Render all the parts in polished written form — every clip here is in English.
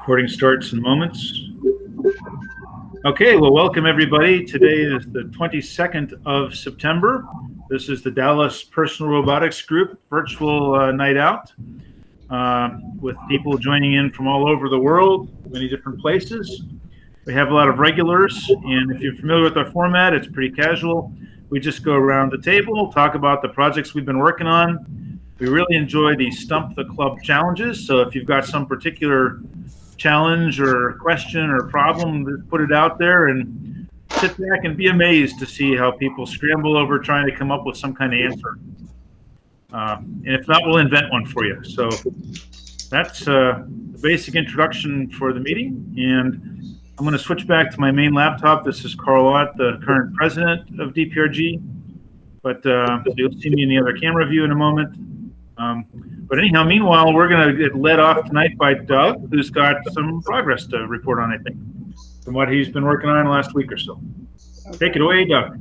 Recording starts in moments. Okay, well, welcome everybody. Today is the 22nd of September. This is the Dallas Personal Robotics Group virtual night out with people joining in from all over the world, many different places. We have a lot of regulars, and if you're familiar with our format, it's pretty casual. We just go around the table, talk about the projects we've been working on. We really enjoy the Stump the Club challenges, so if you've got some particular challenge or question or problem, just put it out there and sit back and be amazed to see how people scramble over trying to come up with some kind of answer. And if not, we'll invent one for you. So that's the basic introduction for the meeting. And I'm going to switch back to my main laptop. This is Carl Ott, the current president of DPRG. But so you'll see me in the other camera view in a moment. But anyhow, meanwhile, we're going to get led off tonight by Doug, who's got some progress to report on, I think, from what he's been working on the last week or so. Take it away, Doug.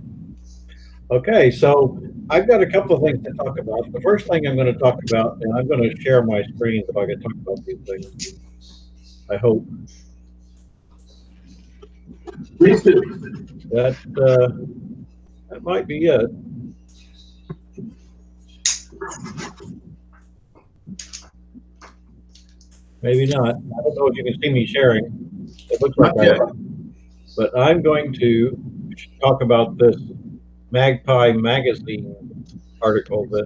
Okay, so I've got a couple of things to talk about. The first thing I'm going to talk about, and I'm going to share my screen so I can talk about these things, I hope. Please do. That might be it. Maybe not. I don't know if you can see me sharing. It looks like I am. But I'm going to talk about this Magpie magazine article that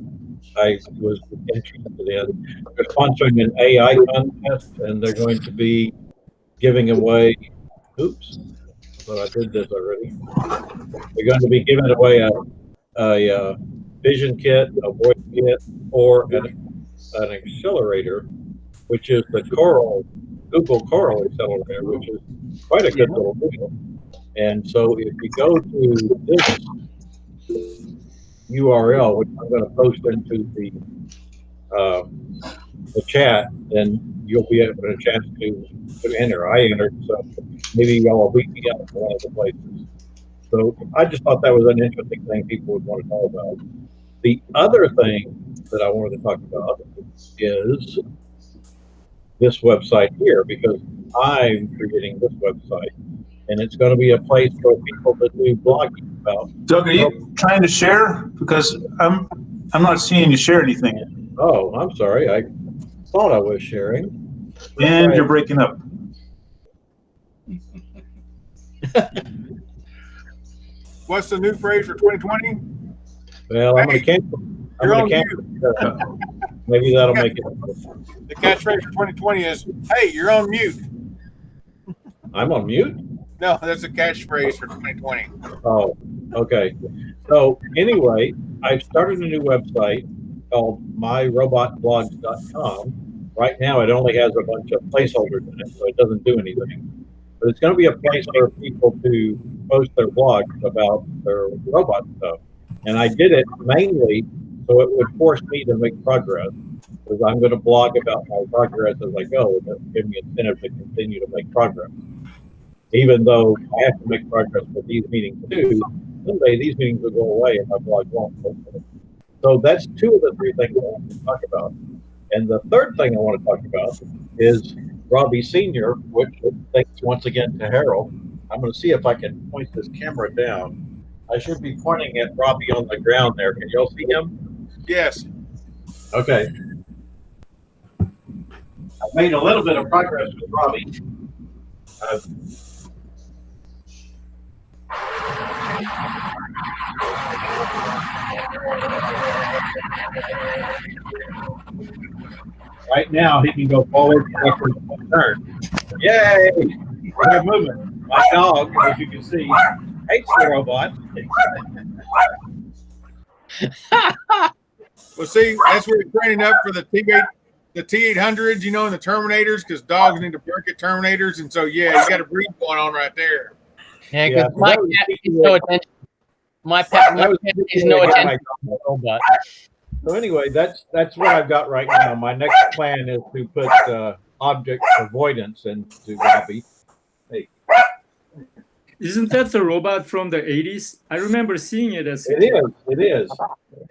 I was interested in. They're sponsoring an AI contest, and they're going to be giving away, oops, but I did this already. They're going to be giving away a vision kit, a voice kit, or an accelerator, which is the Google Coral accelerator, which is quite a good little deal. And so if you go to this URL, which I'm going to post into the chat, then you'll be able to have a chance to enter. I entered, so maybe y'all will beat me out in one of the places. So I just thought that was an interesting thing people would want to know about. The other thing that I wanted to talk about is this website here, because I'm creating this website, and it's going to be a place for people that do blogging about. Doug, are you trying to share? Because I'm not seeing you share anything. Oh, I'm sorry. I thought I was sharing. And you're breaking up. What's the new phrase for 2020? Well, I'm going to cancel. Maybe that'll make it. The catchphrase for 2020 is, "Hey, you're on mute." I'm on mute? No, that's a catchphrase for 2020. Oh, okay. So anyway, I've started a new website called myrobotblogs.com. Right now, it only has a bunch of placeholders in it, so it doesn't do anything. But it's going to be a place for people to post their blogs about their robot stuff. And I did it mainly so it would force me to make progress, because I'm going to blog about my progress as I go. That will give me incentive to continue to make progress. Even though I have to make progress with these meetings too, someday these meetings will go away and my blog won't. So that's two of the three things I want to talk about. And the third thing I want to talk about is Robbie Sr., which thanks once again to Harold. I'm going to see if I can point this camera down. I should be pointing at Robbie on the ground there. Can y'all see him? Yes. Okay. I've made a little bit of progress with Robbie. Right now, he can go forward, backward, and turn. Yay! We're moving. My dog, as you can see, hates the robot. Well, see, that's where you're training up for the T-800s, you know, and the Terminators, because dogs need to bark at Terminators, and so yeah, you got a breed going on right there. Yeah, because my cat pays no attention. My cat pays no attention to the robot. So anyway, that's what I've got right now. My next plan is to put object avoidance into Robbie. Hey. Isn't that the robot from the 80s? I remember seeing it as It is.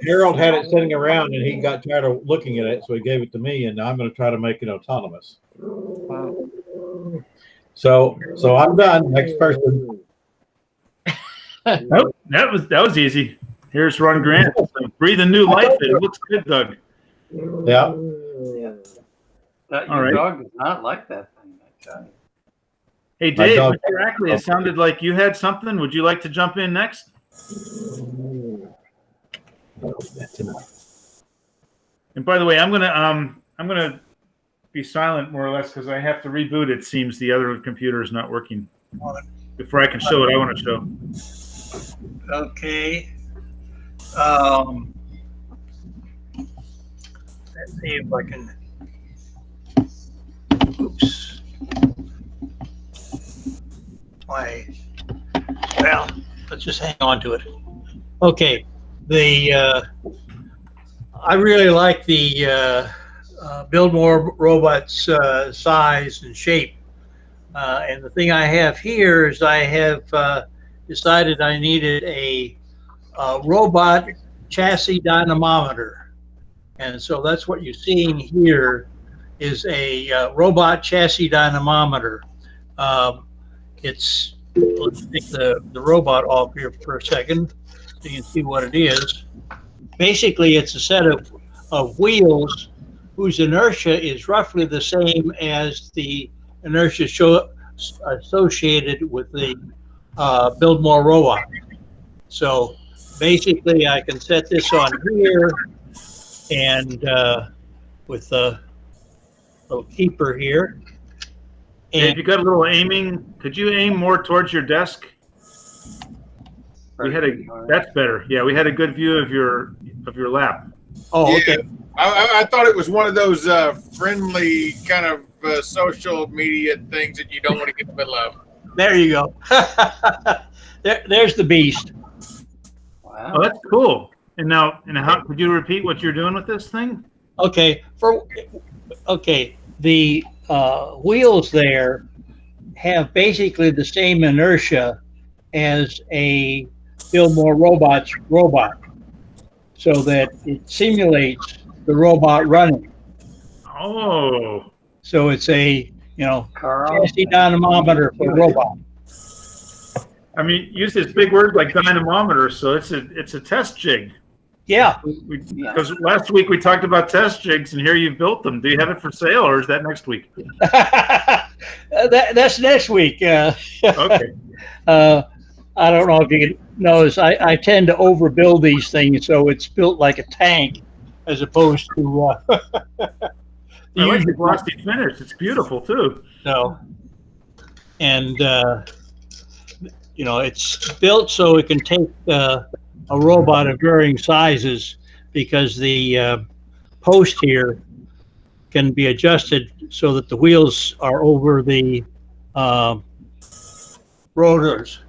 Harold had it sitting around and he got tired of looking at it, so he gave it to me, and I'm going to try to make it autonomous. Wow. So I'm done. Next person. Nope, that was easy. Here's Ron Grant. Breathing new life in. It looks good, Doug. Yeah. That All your right. dog does not like that thing, I tell you. Hey, My Dave, dog- Mr. Ackley, it sounded like you had something. Would you like to jump in next? And by the way, I'm gonna be silent more or less because I have to reboot. It seems the other computer is not working. Before I can show what I want to show. Okay. Let's see if I can. Oops. Well, let's just hang on to it. Okay. I really like the Build More Robots size and shape. And the thing I have here is I have decided I needed a robot chassis dynamometer. And so that's what you're seeing here is a robot chassis dynamometer. Let's take the robot off here for a second so you can see what it is. Basically, it's a set of wheels whose inertia is roughly the same as the inertia associated with the Build More robot. So basically, I can set this on here and with a little keeper here. Hey, if you got a little aiming, could you aim more towards your desk? We had that's better. Yeah, we had a good view of your lap. Oh, Yeah. okay. I thought it was one of those friendly kind of social media things that you don't want to get in the middle of. There you go. There's the beast. Wow. Oh, that's cool. And how could you repeat what you're doing with this thing? Okay. The wheels there have basically the same inertia as a Build More Robots robot, so that it simulates the robot running. Oh, So it's a Carl, chassis dynamometer for robot. I mean, use this big word like dynamometer, so it's a test jig. Yeah. Because last week we talked about test jigs, and here you've built them. Do you have it for sale, or is that next week? That's next week. Okay. I don't know if you can notice, I tend to overbuild these things, so it's built like a tank as opposed to I like the glossy finish. It's beautiful too. so. And it's built so it can take a robot of varying sizes, because the post here can be adjusted so that the wheels are over the rotors.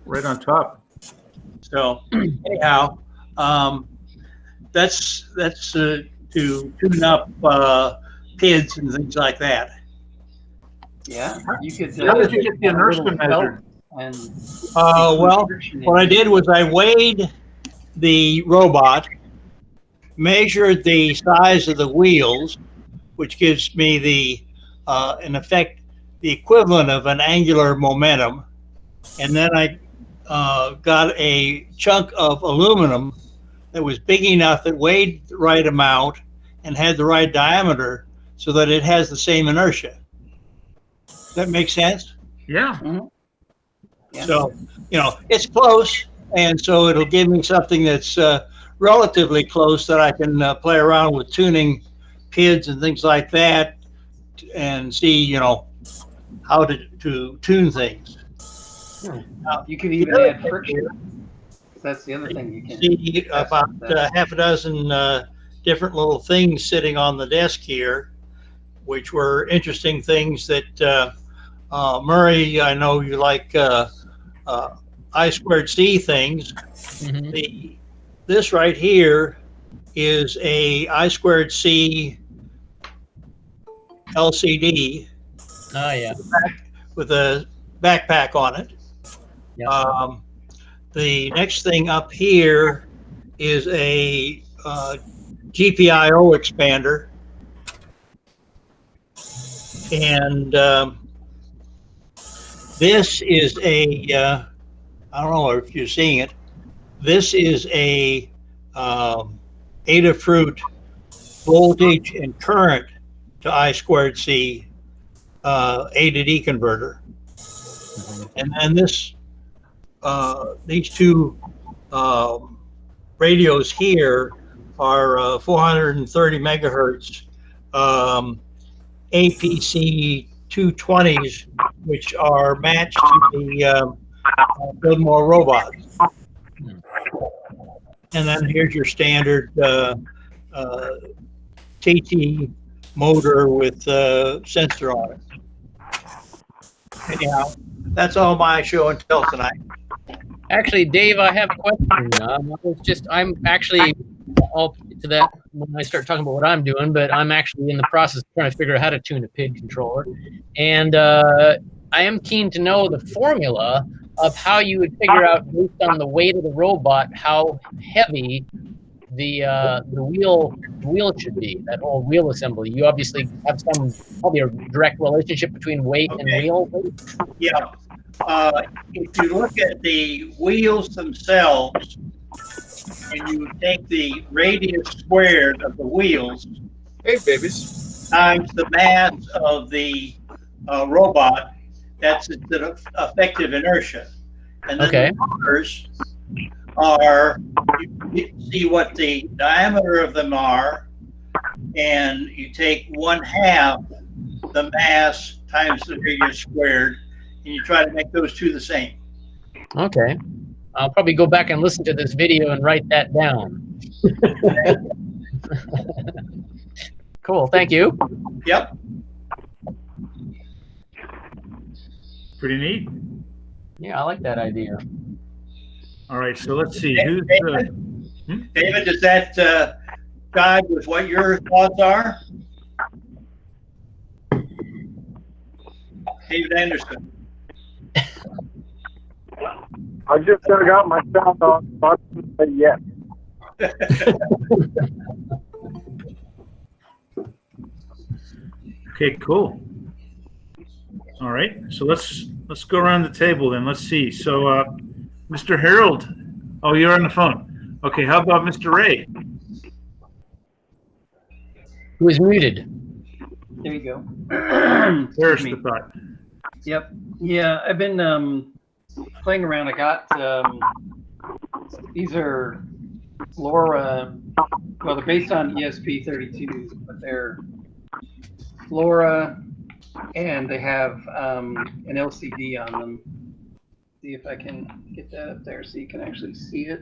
Right on top. So anyhow, that's to tune up PIDs and things like that. yeah, you could. How did you get the inertia measured? And Well, what I did was I weighed the robot, measured the size of the wheels, which gives me in effect, the equivalent of an angular momentum, and then I got a chunk of aluminum that was big enough that weighed the right amount and had the right diameter so that it has the same inertia. Does that make sense? Yeah. yeah. So, it's close, and so it'll give me something that's relatively close that I can play around with tuning PIDs and things like that and see, how to tune things. You could even add friction. That's the other thing you can see about half a dozen different little things sitting on the desk here, which were interesting things that Murray, I know you like I2C things. Mhm. This right here is a I2C LCD Oh yeah. with a backpack on it. Yeah. The next thing up here is a GPIO expander. And this is a, I don't know if you're seeing it, this is a Adafruit voltage and current to I squared C A to D converter. And then this, these two radios here are 430 megahertz APC 220s, which are matched to the Build More robots. And then here's your standard TT motor with sensor on it. Anyhow, that's all my show and tell tonight. Actually, Dave, I have a question. I'm actually, I'll get to that when I start talking about what I'm doing, but I'm actually in the process of trying to figure out how to tune a PID controller. And I am keen to know the formula of how you would figure out, based on the weight of the robot, how heavy the wheel should be, that whole wheel assembly. You obviously have probably a direct relationship between weight and wheel weight. Yeah. If you look at the wheels themselves, and you take the radius squared of the wheels, Hey, babies. times the mass of the robot, that's the effective inertia. And then the motors are, you see what the diameter of them are, and you take 1/2 the mass times the radius squared, and you try to make those two the same. Okay. I'll probably go back and listen to this video and write that down. Cool. Thank you. Yep. Pretty neat. Yeah, I like that idea. All right, so let's see. David, does that jive with what your thoughts are? David Anderson. I just got my sound on, so I can say yes. Okay, cool. All right, so let's go around the table then. Let's see. So, Mr. Harold, oh, you're on the phone. Okay, how about Mr. Ray? Who is muted? There you go. There's the thought. Yep. Yeah, I've been playing around. I got these are LoRa. Well, they're based on ESP32s, but they're LoRa, and they have an LCD on them. See if I can get that up there so you can actually see it.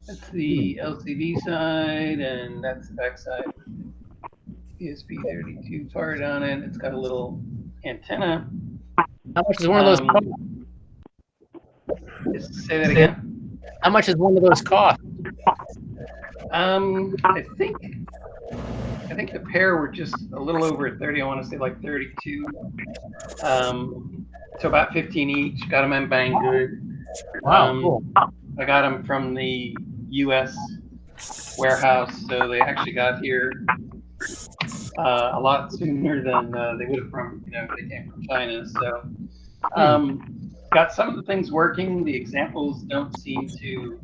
That's the LCD side, and that's the back side. ESP32 part on it. It's got a little antenna. How much is one of those cost? Just say that again. How much is one of those cost? I think the pair were just a little over 30. I want to say like 32. So about 15 each. Got them in Banggood. Wow, cool. I got them from the U.S. warehouse, so they actually got here a lot sooner than they would have from, they came from China. So got some of the things working. The examples don't seem to,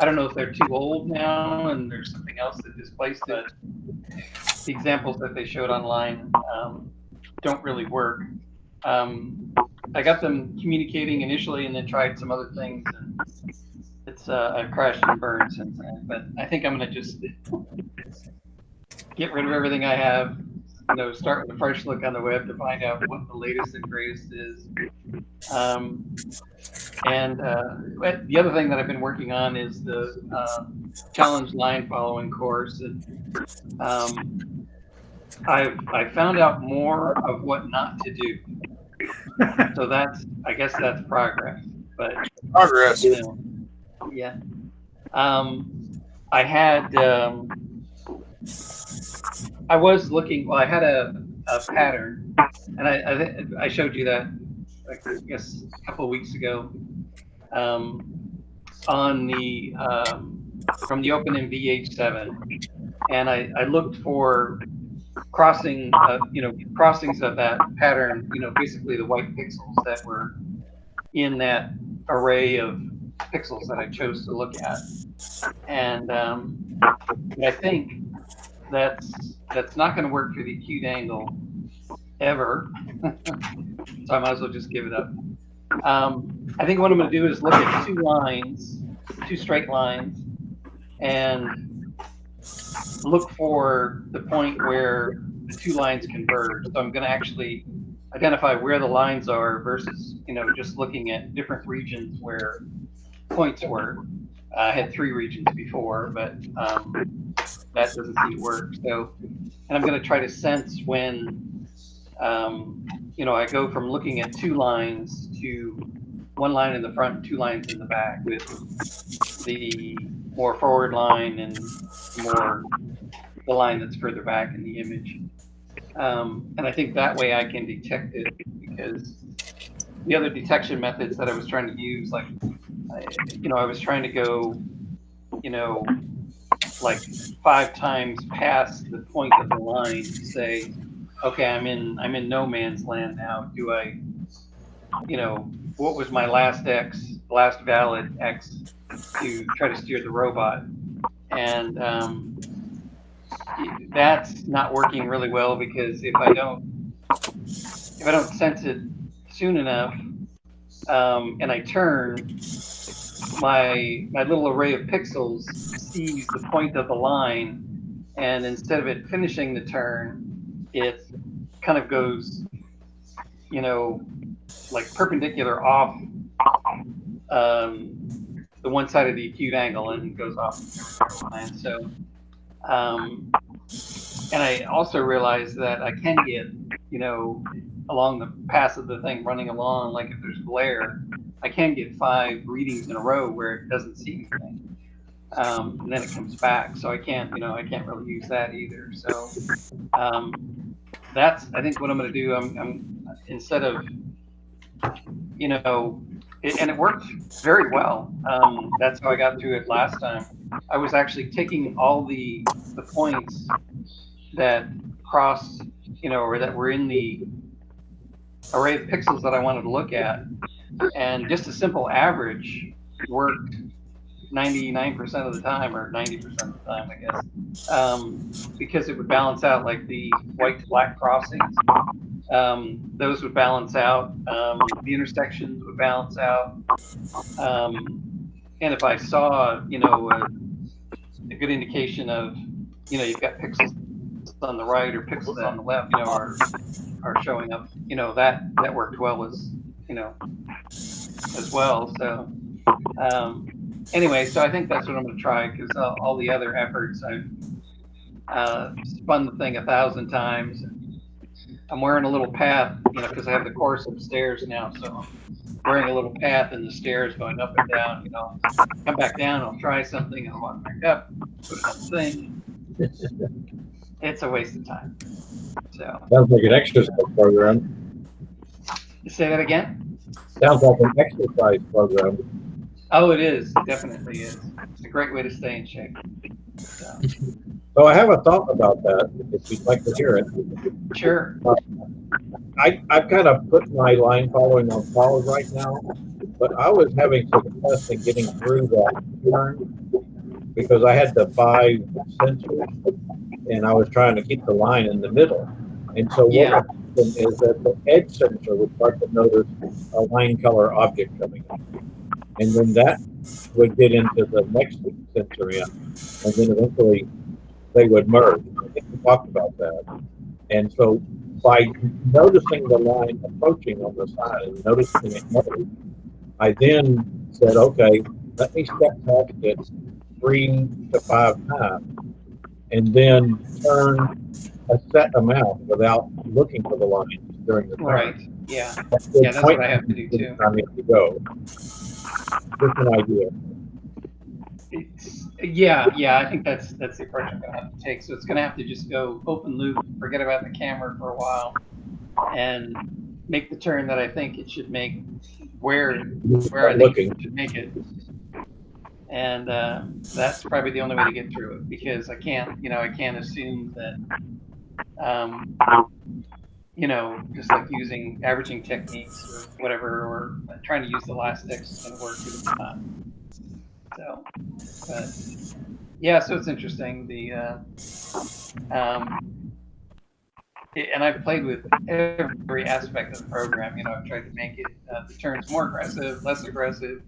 I don't know if they're too old now and there's something else that displaced it. The examples that they showed online don't really work. I got them communicating initially and then tried some other things. And it's I've crashed and burned since then. But I think I'm going to just get rid of everything I have. Start with a fresh look on the web to find out what the latest and greatest is. And the other thing that I've been working on is the challenge line following course. And I found out more of what not to do. So I guess that's progress. But Progress. Yeah. I had. I was looking. Well, I had a pattern, and I showed you that, I guess, a couple of weeks ago, on the from the OpenMV H7, and I looked for crossing, crossings of that pattern, basically the white pixels that were in that array of pixels that I chose to look at. And I think that's not going to work for the acute angle ever. So I might as well just give it up. I think what I'm going to do is look at two straight lines, and look for the point where the two lines converge. So I'm going to actually identify where the lines are versus, just looking at different regions where points were. I had 3 regions before, but that doesn't seem to work. So, and I'm going to try to sense when, I go from looking at 2 lines to 1 line in the front and 2 lines in the back, with the more forward line and more the line that's further back in the image. And I think that way I can detect it, because the other detection methods that I was trying to use, like, I was trying to go, like 5 times past the point of the line to say, okay, I'm in no man's land now. Do I, what was my last valid X to try to steer the robot? And that's not working really well, because if I don't sense it soon enough, and I turn, my little array of pixels sees the point of the line, and instead of it finishing the turn, it kind of goes, like perpendicular off the one side of the acute angle, and goes off the line. So, and I also realized that I can get, along the path of the thing running along, like if there's glare, I can get 5 readings in a row where it doesn't see anything, and then it comes back. So I can't really use that either. So that's, I think, what I'm going to do. I'm instead of, and it worked very well. That's how I got through it last time. I was actually taking all the points that crossed, or that were in the array of pixels that I wanted to look at, and just a simple average worked 99% of the time, or 90% of the time, I guess, because it would balance out, like the white to black crossings. Those would balance out. The intersections would balance out. And if I saw, a good indication of, you've got pixels on the right or pixels on the left, are showing up, that worked well as well. So anyway, so I think that's what I'm going to try, because all the other efforts, I've spun the thing 1,000 times. I'm wearing a little path, because I have the course upstairs now, so I'm wearing a little path in the stairs going up and down. Come back down, I'll try something, I'll walk back up, put it on the thing. It's a waste of time. So Sounds like an exercise program. Say that again? Sounds like an exercise program. Oh, it is. It definitely is. It's a great way to stay in shape. So I have a thought about that, if you'd like to hear it. Sure. I've kind of put my line following on pause right now, but I was having success in getting through that turn, because I had the 5 sensors, and I was trying to keep the line in the middle. And so what happened is that the edge sensor would start to notice a line color object coming in. And then that would get into the next sensor in, and then eventually they would merge. I think we talked about that. And so by noticing the line approaching on the side and noticing it merge, I then said, okay, let me step past it 3 to 5 times, and then turn a set amount without looking for the lines during the turn. Right. Yeah. Yeah, that's what I have to do too. I need to go. Just an idea. Yeah, I think that's the approach I'm gonna have to take. So it's gonna have to just go open loop, forget about the camera for a while, and make the turn that I think it should make, where I think it should make it. And that's probably the only way to get through it, because I can't assume that you know, just like using averaging techniques or whatever, or trying to use the elastics is going to work if it's not. So, but yeah, so it's interesting. And I've played with every aspect of the program. You know, I've tried to make it the turns more aggressive, less aggressive.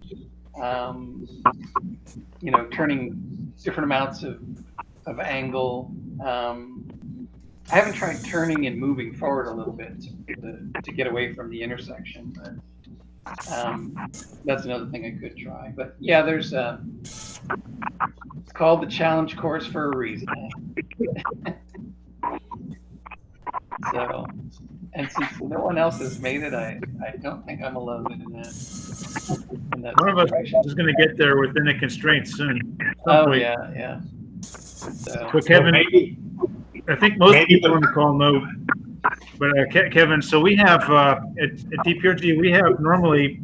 You know, turning different amounts of angle. I haven't tried turning and moving forward a little bit to get away from the intersection, but that's another thing I could try. But yeah, there's it's called the challenge course for a reason. So, and since no one else has made it, I don't think I'm alone in that. One of us is going to get there within the constraints soon. Oh yeah. So Kevin, I think most people on the call know, but Kevin, so we have at DPRG, we have normally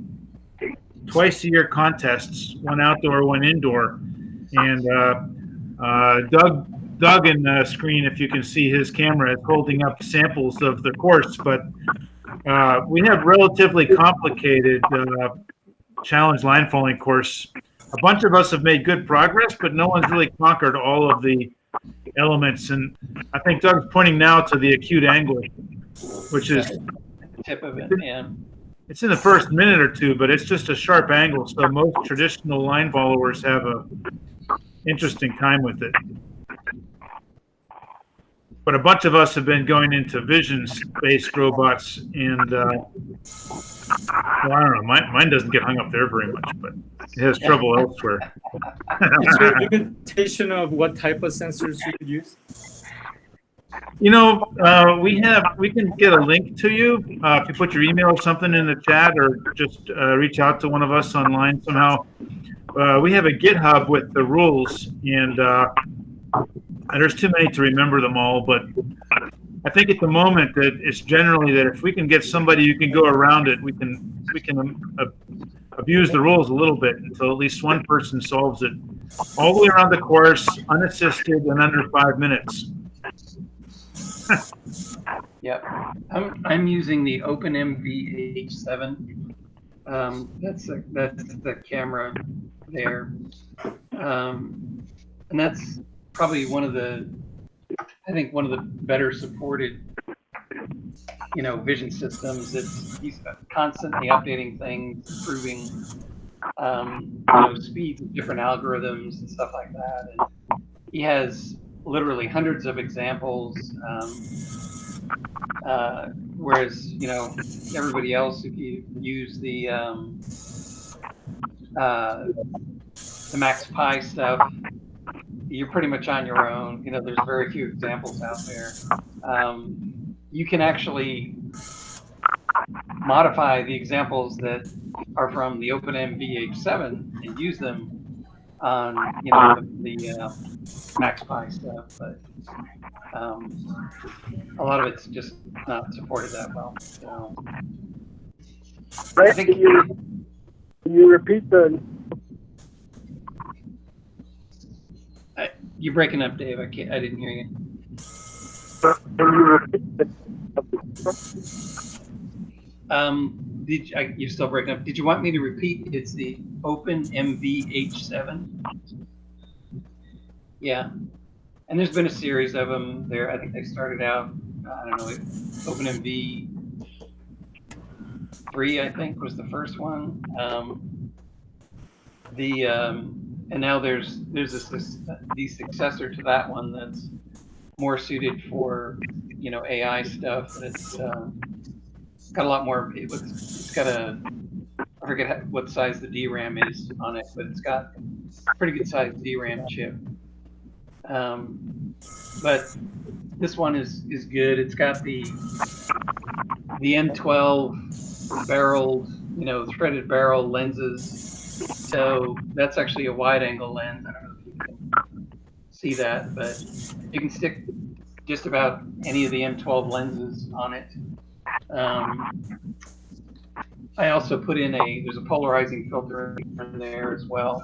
twice a year contests, one outdoor, one indoor, and Doug in the screen, if you can see his camera, is holding up samples of the course, but we have relatively complicated challenge line following course. A bunch of us have made good progress, but no one's really conquered all of the elements. And I think Doug's pointing now to the acute angle, which is the tip of it. Yeah. It's in the first minute or two, but it's just a sharp angle. So most traditional line followers have a interesting time with it. But a bunch of us have been going into vision-based robots, and well, I don't know. Mine doesn't get hung up there very much, but it has trouble elsewhere. Is there a limitation of what type of sensors you could use? You know, we can get a link to you if you put your email or something in the chat, or just reach out to one of us online somehow. We have a GitHub with the rules, and there's too many to remember them all, but I think at the moment that it's generally that if we can get somebody who can go around it, we can abuse the rules a little bit until at least one person solves it all the way around the course, unassisted, and under 5 minutes. Yep, I'm using the OpenMV H7. That's the camera there, and that's probably one of the better supported, you know, vision systems. He's constantly updating things, improving, you know, speeds of different algorithms and stuff like that. And he has literally hundreds of examples, whereas, you know, everybody else, if you use the Max Pi stuff, you're pretty much on your own. You know, there's very few examples out there. You can actually modify the examples that are from the OpenMV H7 and use them on, you know, the Max Pi stuff. But a lot of it's just not supported that well. So I think can you repeat the? You're breaking up, Dave. I didn't hear you. Can you repeat the? You're still breaking up. Did you want me to repeat? It's the OpenMV H7. Yeah, and there's been a series of them there. I think they started out, I don't know, OpenMV 3, I think, was the first one. And now there's the successor to that one that's more suited for, you know, AI stuff. It's got a lot more. It's got I forget what size the DRAM is on it, but it's got a pretty good sized DRAM chip. But this one is good. It's got the M12 barreled, you know, threaded barrel lenses. So that's actually a wide angle lens. I don't know if you can see that, but you can stick just about any of the M12 lenses on it. I also put in there's a polarizing filter in there as well.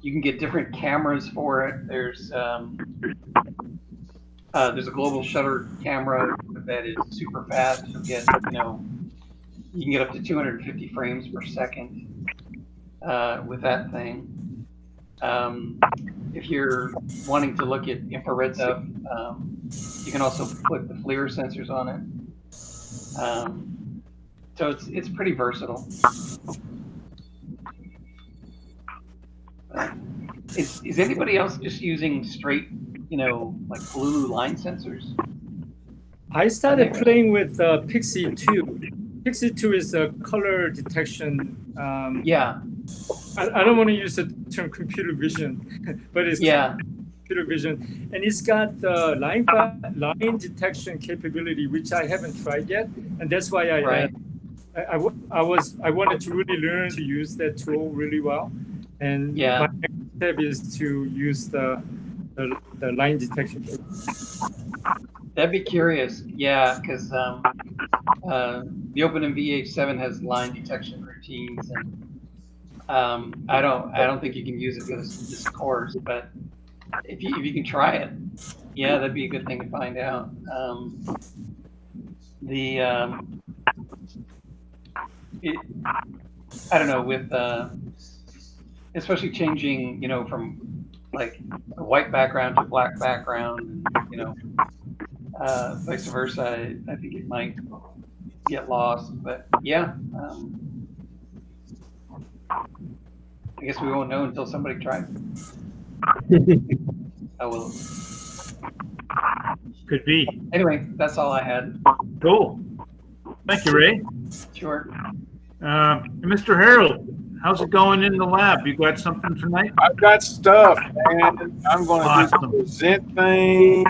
You can get different cameras for it. There's there's a global shutter camera that is super fast. You can get up to 250 frames per second with that thing. If you're wanting to look at infrared stuff, you can also put the FLIR sensors on it. So it's pretty versatile. Is anybody else just using straight, like blue line sensors? I started playing with Pixie 2. Pixie 2 is a color detection. Yeah. I don't want to use the term computer vision, but it's computer vision, and it's got the line detection capability, which I haven't tried yet, and that's why I wanted to really learn to use that tool really well, and my next step is to use the line detection capability. That'd be curious, because the OpenMV H7 has line detection routines, and I don't think you can use it for this course, but if you can try it, that'd be a good thing to find out. I don't know, with especially changing, from like a white background to black background, vice versa. I think it might get lost, but I guess we won't know until somebody tries it. I will. Could be. Anyway, that's all I had. Cool. Thank you, Ray. Sure. Mr. Harold, how's it going in the lab? You got something tonight? I've got stuff, and I'm going to do the present thing.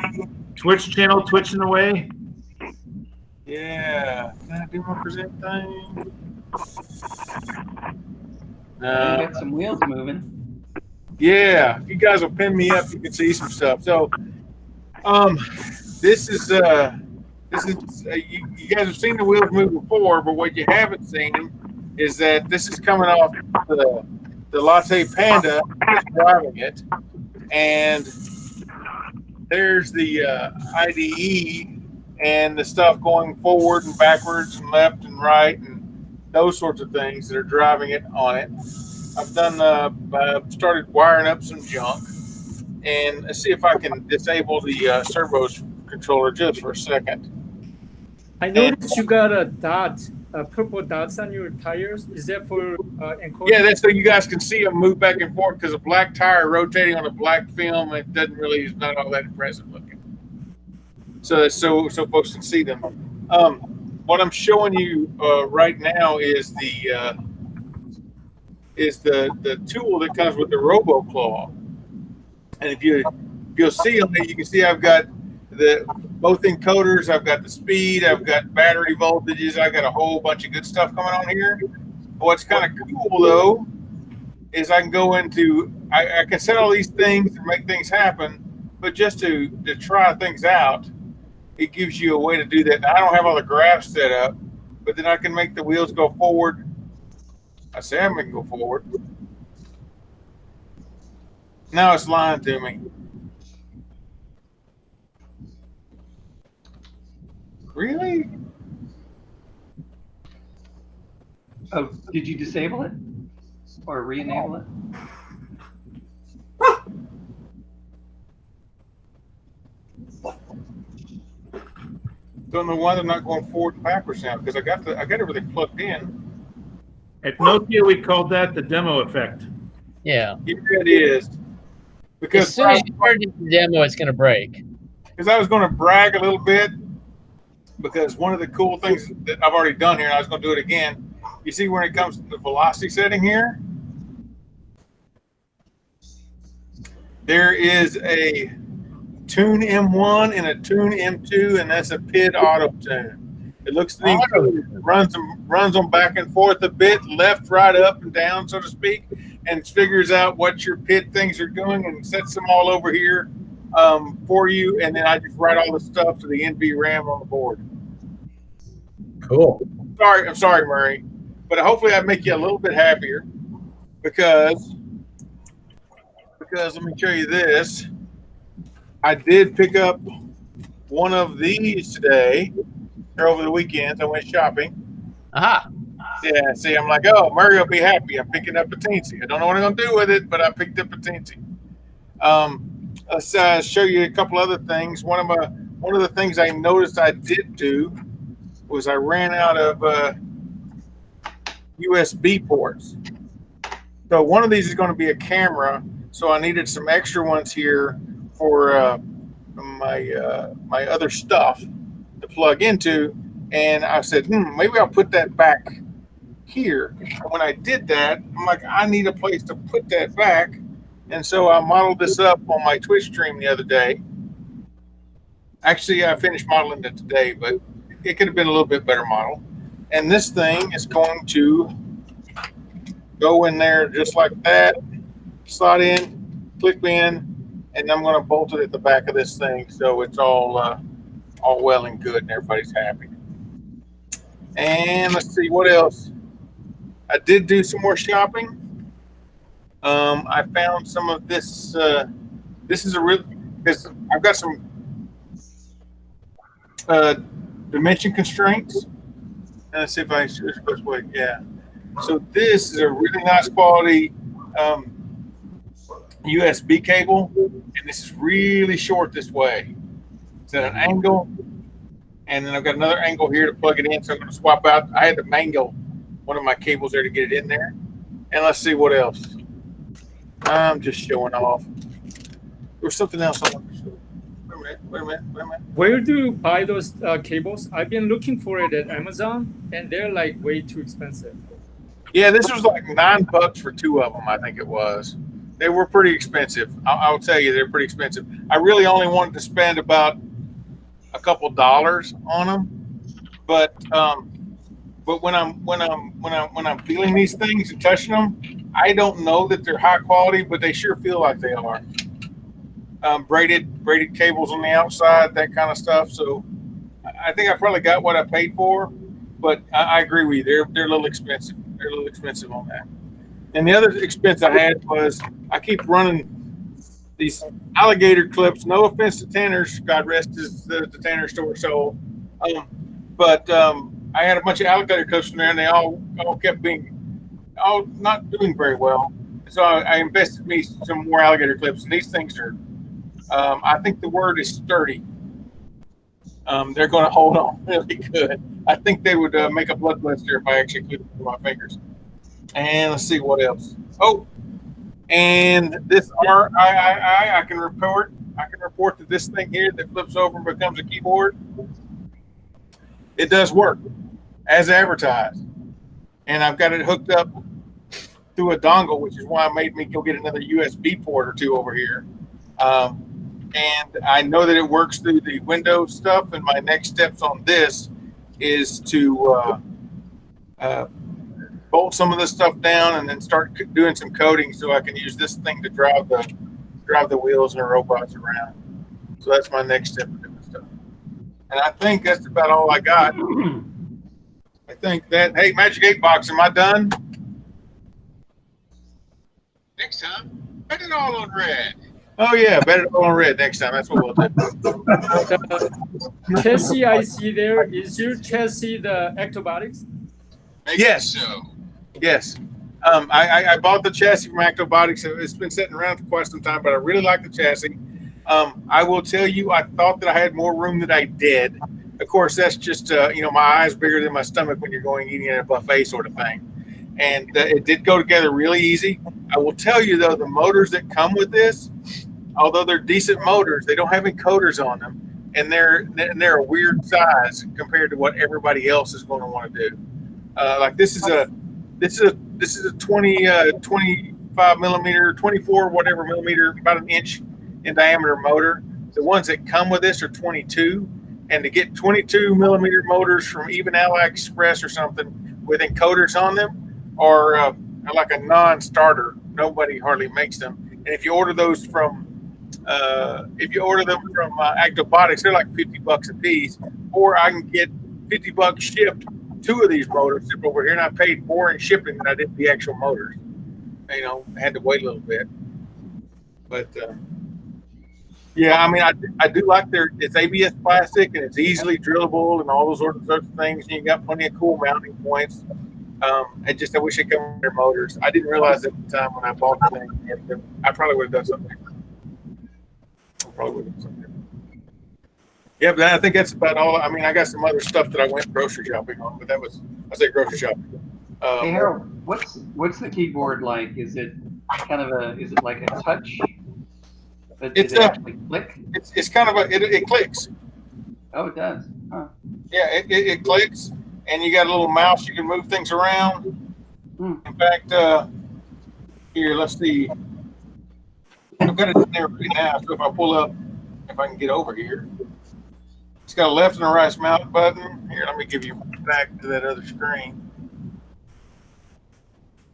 Twitch channel twitching away? Yeah. Can I do my present thing? Got some wheels moving. Yeah, if you guys will pin me up, you can see some stuff. So, this is you guys have seen the wheels move before, but what you haven't seen is that this is coming off the Latte Panda that's driving it, and there's the IDE and the stuff going forward and backwards and left and right and those sorts of things that are driving it on it. I've done started wiring up some junk, and let's see if I can disable the servos controller just for a second. I noticed you got a purple dots on your tires. Is that for encoding? Yeah, that's so you guys can see them move back and forth, because a black tire rotating on a black film, it is not all that impressive looking. So folks can see them. What I'm showing you right now is the tool that comes with the RoboClaw, and if you'll see on there, you can see I've got both encoders. I've got the speed. I've got battery voltages. I've got a whole bunch of good stuff coming on here. What's kind of cool though is I can go into I can set all these things and make things happen, but just to try things out, it gives you a way to do that. Now, I don't have all the graphs set up, but then I can make the wheels go forward. I say I'm going to go forward. Now it's lying to me. Really? Oh, did you disable it or re-enable it? Don't know why they're not going forward and backwards now, because I got everything plugged in. At Nokia, we called that the demo effect. Yeah. Yeah, it is. Because as soon as you start the demo, it's going to break. Because I was going to brag a little bit, because one of the cool things that I've already done here, and I was going to do it again. You see when it comes to the velocity setting here, there is a Tune M1 and a Tune M2, and that's a PID auto tune. It looks neat. Runs them back and forth a bit, left, right, up, and down, so to speak, and figures out what your PID things are doing and sets them all over here for you. And then I just write all the stuff to the NV RAM on the board. Cool. I'm sorry, Murray, but hopefully I make you a little bit happier because let me show you this. I did pick up one of these today, or over the weekends. I went shopping. Aha. Yeah, see, I'm like, oh, Murray will be happy. I'm picking up a teensy. I don't know what I'm going to do with it, but I picked up a teensy. Let's show you a couple other things. One of the things I noticed I did do was I ran out of USB ports. So one of these is going to be a camera. So I needed some extra ones here for my other stuff to plug into. And I said, maybe I'll put that back here. And when I did that, I'm like, I need a place to put that back. And so I modeled this up on my Twitch stream the other day. Actually, I finished modeling it today, but it could have been a little bit better model. And this thing is going to go in there just like that, slide in, click in, and I'm going to bolt it at the back of this thing so it's all well and good and everybody's happy. And let's see what else. I did do some more shopping. I found some of this. This is because I've got some dimension constraints. And let's see if I should this way. Yeah. So this is a really nice quality USB cable, and this is really short this way. It's at an angle, and then I've got another angle here to plug it in. So I'm going to swap out. I had to mangle one of my cables there to get it in there. And let's see what else. I'm just showing off. There's something else I want to show. Wait a minute. Where do you buy those cables? I've been looking for it at Amazon, and they're like way too expensive. Yeah, this was like $9 for two of them, I think it was. They were pretty expensive. I'll tell you, they're pretty expensive. I really only wanted to spend about a couple dollars on them, but when I'm feeling these things and touching them, I don't know that they're high quality, but they sure feel like they are. Braided cables on the outside, that kind of stuff. So I think I probably got what I paid for, but I agree with you. They're a little expensive. They're a little expensive on that. And the other expense I had was I keep running these alligator clips. No offense to Tanner's, God rest the Tanner store soul. But I had a bunch of alligator clips in there, and they all kept being not doing very well. So I invested me some more alligator clips, and these things are, I think the word is sturdy. They're going to hold on really good. I think they would make a blood blister if I actually clipped it with my fingers. And let's see what else. Oh, and this RIII, I can report that this thing here that flips over and becomes a keyboard, it does work as advertised. And I've got it hooked up through a dongle, which is why I made me go get another USB port or two over here. And I know that it works through the Windows stuff. And my next steps on this is to bolt some of this stuff down and then start doing some coding so I can use this thing to drive the wheels and the robots around. So that's my next step of doing stuff. And I think that's about all I got. I think that, hey, Magic 8 Box, am I done? Next time, bet it all on red. Oh yeah, bet it all on red next time. That's what we'll do. The chassis I see there, is your chassis the Actobatics? Yes. So. Yes. I bought the chassis from Actobatics. It's been sitting around for quite some time, but I really like the chassis. I will tell you, I thought that I had more room than I did. Of course, that's just, my eyes bigger than my stomach when you're going eating at a buffet sort of thing. And it did go together really easy. I will tell you, though, the motors that come with this, although they're decent motors, they don't have encoders on them. And they're a weird size compared to what everybody else is going to want to do. Like this is a 25 millimeter, 24 whatever millimeter, about an inch in diameter motor. The ones that come with this are 22, and to get 22 millimeter motors from even AliExpress or something with encoders on them are like a non-starter. Nobody hardly makes them, and if you order those from Actobatics, they're like $50 a piece, or I can get $50 shipped. Two of these motors shipped over here, and I paid more in shipping than I did the actual motors. I had to wait a little bit, but Yeah, I mean, I do like it's ABS plastic and it's easily drillable and all those sorts of things. You got plenty of cool mounting points. I wish it come with their motors. I didn't realize at the time when I bought the thing, I probably would have done something different. Yeah, but I think that's about all. I mean, I got some other stuff that I went grocery shopping on, but I say grocery shopping. Hey Harold, what's the keyboard like? Is it is it like a touch? Does it actually click? It's kind of it clicks. Oh, it does. Huh. Yeah, it clicks, and you got a little mouse. You can move things around. In fact, here, let's see. I've got it in there right now. So if I pull up, if I can get over here, it's got a left and a right mouse button. Here, let me give you back to that other screen.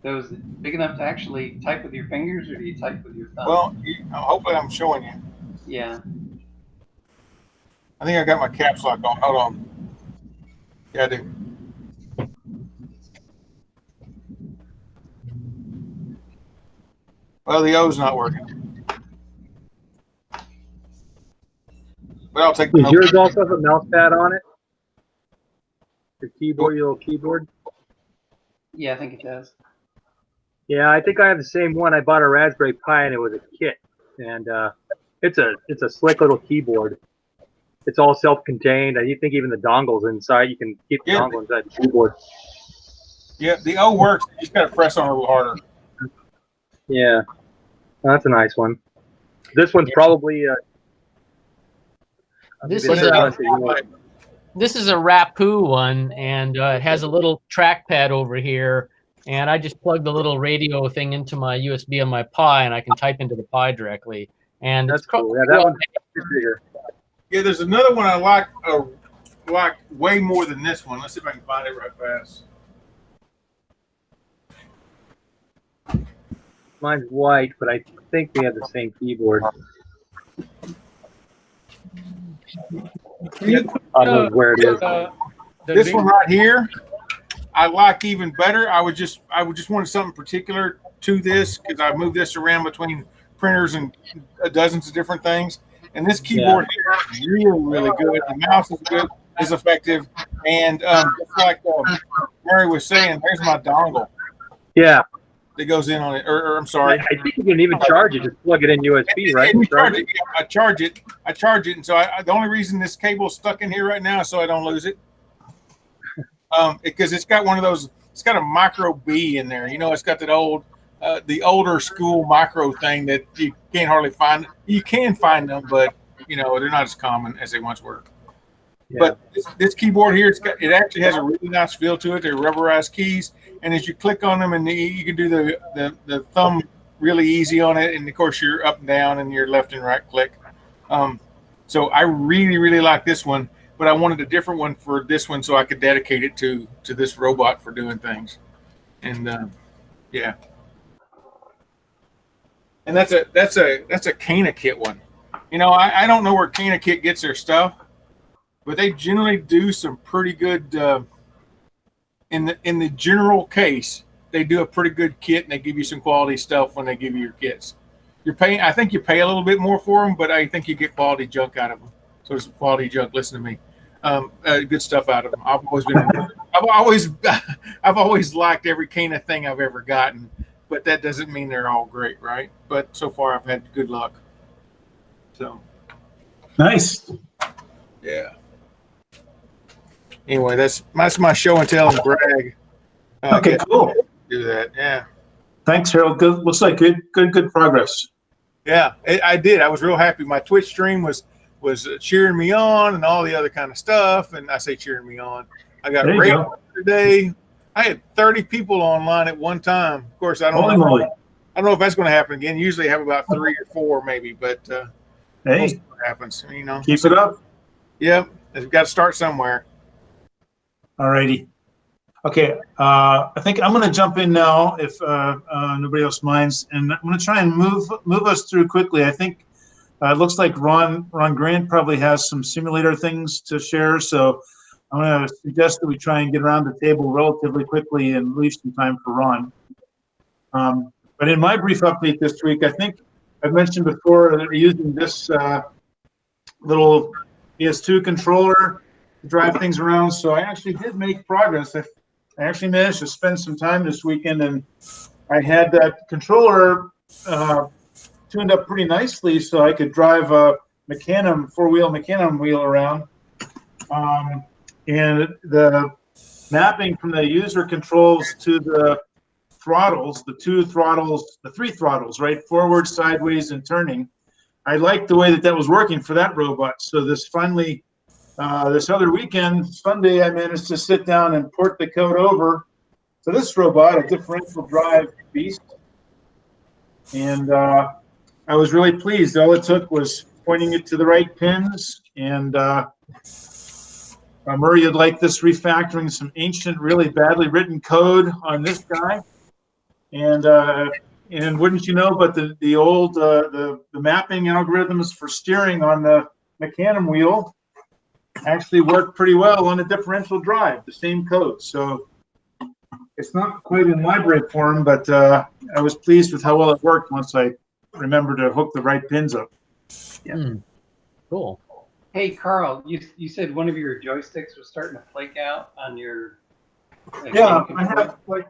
So is it big enough to actually type with your fingers, or do you type with your thumb? Well, hopefully I'm showing you. Yeah. I think I got my caps lock on. Hold on. Yeah, I do. Well, the O's not working. But I'll take the Does yours also have a mouse pad on it? Your keyboard, your little keyboard? Yeah, I think it does. Yeah, I think I have the same one. I bought a Raspberry Pi and it was a kit, and it's a slick little keyboard. It's all self-contained. I think even the dongle's inside. You can keep the dongle inside the keyboard. Yeah, the O works. You just got to press on it a little harder. Yeah, that's a nice one. This one's probably This is a Rappu one, and it has a little trackpad over here. And I just plug the little radio thing into my USB on my Pi, and I can type into the Pi directly. And that's cool. Yeah, that one's bigger. Yeah, there's another one I like way more than this one. Let's see if I can find it right fast. Mine's white, but I think we have the same keyboard. I don't know where it is. This one right here, I like even better. I would just wanted something particular to this because I moved this around between printers and dozens of different things. And this keyboard here is really, really good. The mouse is good, is effective, and just like Mary was saying, there's my dongle. Yeah. That goes in on it, or I'm sorry. I think you can even charge it. Just plug it in USB, right? I charge it, and so the only reason this cable's stuck in here right now is so I don't lose it. Because it's got one of those. It's got a micro B in there. You know, it's got that old, the older school micro thing that you can't hardly find. You can find them, but you know they're not as common as they once were. Yeah. But this keyboard here, it actually has a really nice feel to it. They're rubberized keys, and as you click on them, and you can do the thumb really easy on it, and of course you're up and down and your left and right click. So I really, really like this one, but I wanted a different one for this one so I could dedicate it to this robot for doing things. And yeah, and that's a Cana Kit one. You know, I don't know where Cana Kit gets their stuff, but they generally do some pretty good. In the general case, they do a pretty good kit, and they give you some quality stuff when they give you your kits. I think you pay a little bit more for them, but I think you get quality junk out of them. So it's quality junk. Listen to me, good stuff out of them. I've always liked every Cana thing I've ever gotten, but that doesn't mean they're all great, right? But so far, I've had good luck. So nice. Yeah. Anyway, that's my show and tell and brag. Okay, cool. Do that, yeah. Thanks, Harold. Good. Looks like good progress. Yeah, I did. I was real happy. My Twitch stream was cheering me on and all the other kind of stuff. And I say cheering me on. I got a rating today. I had 30 people online at one time. Of course, I don't know if that's going to happen again. Usually, I have about 3 or 4 maybe, but hey, we'll see what happens. You know, keep it up. Yep, we've got to start somewhere. All righty. Okay, I think I'm going to jump in now if nobody else minds, and I'm going to try and move us through quickly. I think it looks like Ron Grant probably has some simulator things to share, so I'm going to suggest that we try and get around the table relatively quickly and leave some time for Ron. But in my brief update this week, I think I've mentioned before that we're using this little ES2 controller to drive things around. So I actually did make progress. I actually managed to spend some time this weekend, and I had that controller tuned up pretty nicely so I could drive a four-wheel Mecanum wheel around. And the mapping from the user controls to the throttles, the three throttles, right? Forward, sideways, and turning. I liked the way that was working for that robot. So this other weekend, Sunday, I managed to sit down and port the code over to this robot, a differential drive beast. And I was really pleased. All it took was pointing it to the right pins. And Murray would like this refactoring some ancient, really badly written code on this guy. And wouldn't you know, but the old the mapping algorithms for steering on the Mecanum wheel actually work pretty well on a differential drive, the same code. So it's not quite in library form, but I was pleased with how well it worked once I remembered to hook the right pins up. Yeah. Cool. Hey, Carl, you said one of your joysticks was starting to flake out on your. Yeah, I have like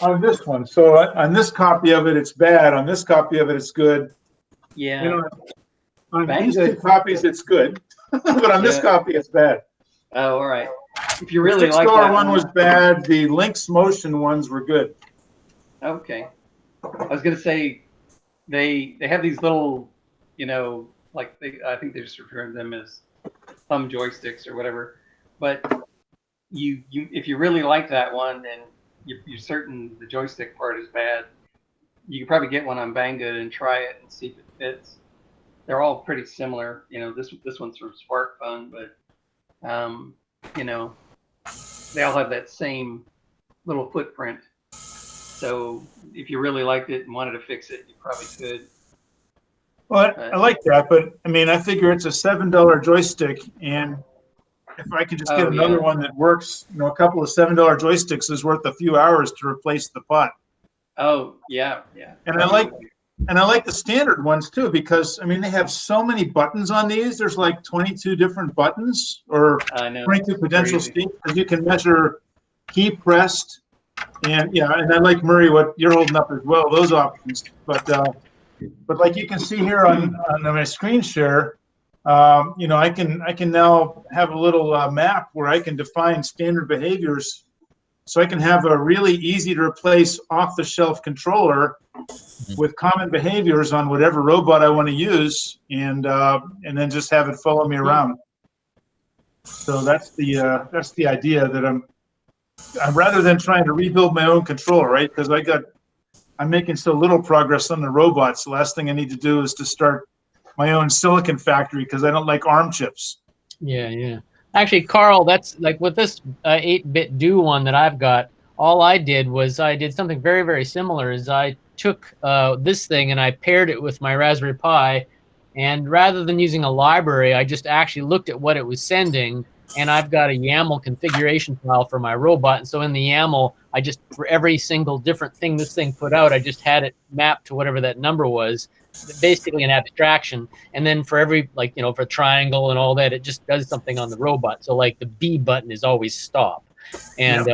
on this one. So on this copy of it, it's bad. On this copy of it, it's good. Yeah. You know, on these two copies, it's good, but on this copy, it's bad. Oh, all right. If you really the like that one was bad. The Lynx Motion ones were good. Okay. I was gonna say they have these little, you know, like I think they just refer to them as thumb joysticks or whatever. But you if you really like that one and you're certain the joystick part is bad, you can probably get one on Banggood and try it and see if it fits. They're all pretty similar. You know, this one's from SparkFun, but you know, they all have that same little footprint. So if you really liked it and wanted to fix it, you probably could. Well, I like that, but I mean, I figure it's a $7 joystick, and if I could just get another one that works, you know, a couple of $7 joysticks is worth a few hours to replace the pot. Oh yeah, yeah. And I like the standard ones too, because I mean they have so many buttons on these. There's like 22 different buttons or 22 potential states that you can measure key pressed. And yeah, and I like Murray what you're holding up as well, those options. But like you can see here on my screen share, you know, I can now have a little map where I can define standard behaviors. So I can have a really easy to replace off-the-shelf controller with common behaviors on whatever robot I want to use, and then just have it follow me around. So that's the idea that I'm rather than trying to rebuild my own controller, right? Because I'm making so little progress on the robots. The last thing I need to do is to start my own silicon factory because I don't like ARM chips. Yeah, yeah. Actually, Carl, that's like with this 8-bit do one that I've got, all I did was I did something very, very similar. Is I took this thing and I paired it with my Raspberry Pi, and rather than using a library, I just actually looked at what it was sending, and I've got a YAML configuration file for my robot. And so in the YAML, I just, for every single different thing this thing put out, I just had it mapped to whatever that number was, basically an abstraction. And then for every, like, you know, for triangle and all that, it just does something on the robot. So like the B button is always stop. And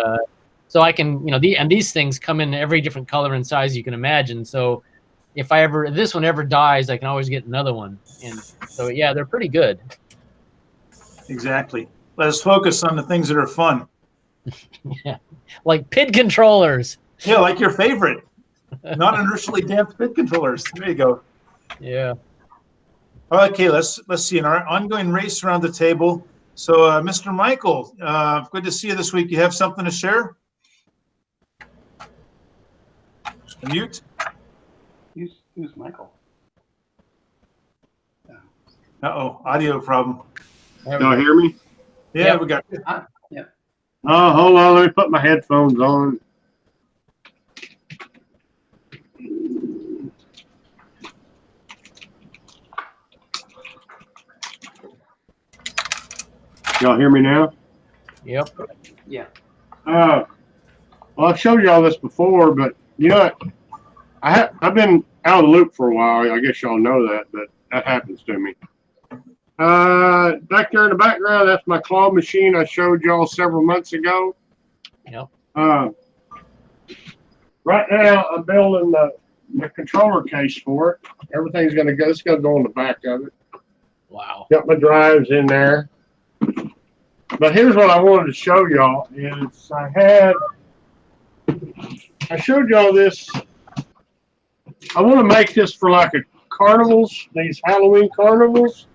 so I can, you know, and these things come in every different color and size you can imagine. So if this one ever dies, I can always get another one. And so, yeah, they're pretty good. Exactly. Let us focus on the things that are fun. Yeah, like PID controllers. Yeah, like your favorite. Non-inertially damped PID controllers. There you go. Yeah. Okay, let's see. In our ongoing race around the table, so Mr. Michael, good to see you this week. You have something to share? Mute. Who's Michael? Uh-oh, audio problem. Y'all hear me? Yeah, we got you. Yeah. Oh, hold on. Let me put my headphones on. Y'all hear me now? Yep. Yeah. Well, I've showed you all this before, but you know what? I've been out of the loop for a while. I guess y'all know that, but that happens to me. Back there in the background, that's my claw machine I showed y'all several months ago. Yep. Right now, I'm building the controller case for it. Everything's going to go. It's going to go on the back of it. Wow. Got my drives in there. But here's what I wanted to show y'all is I showed y'all this. I want to make this for like a carnivals, these Halloween carnivals,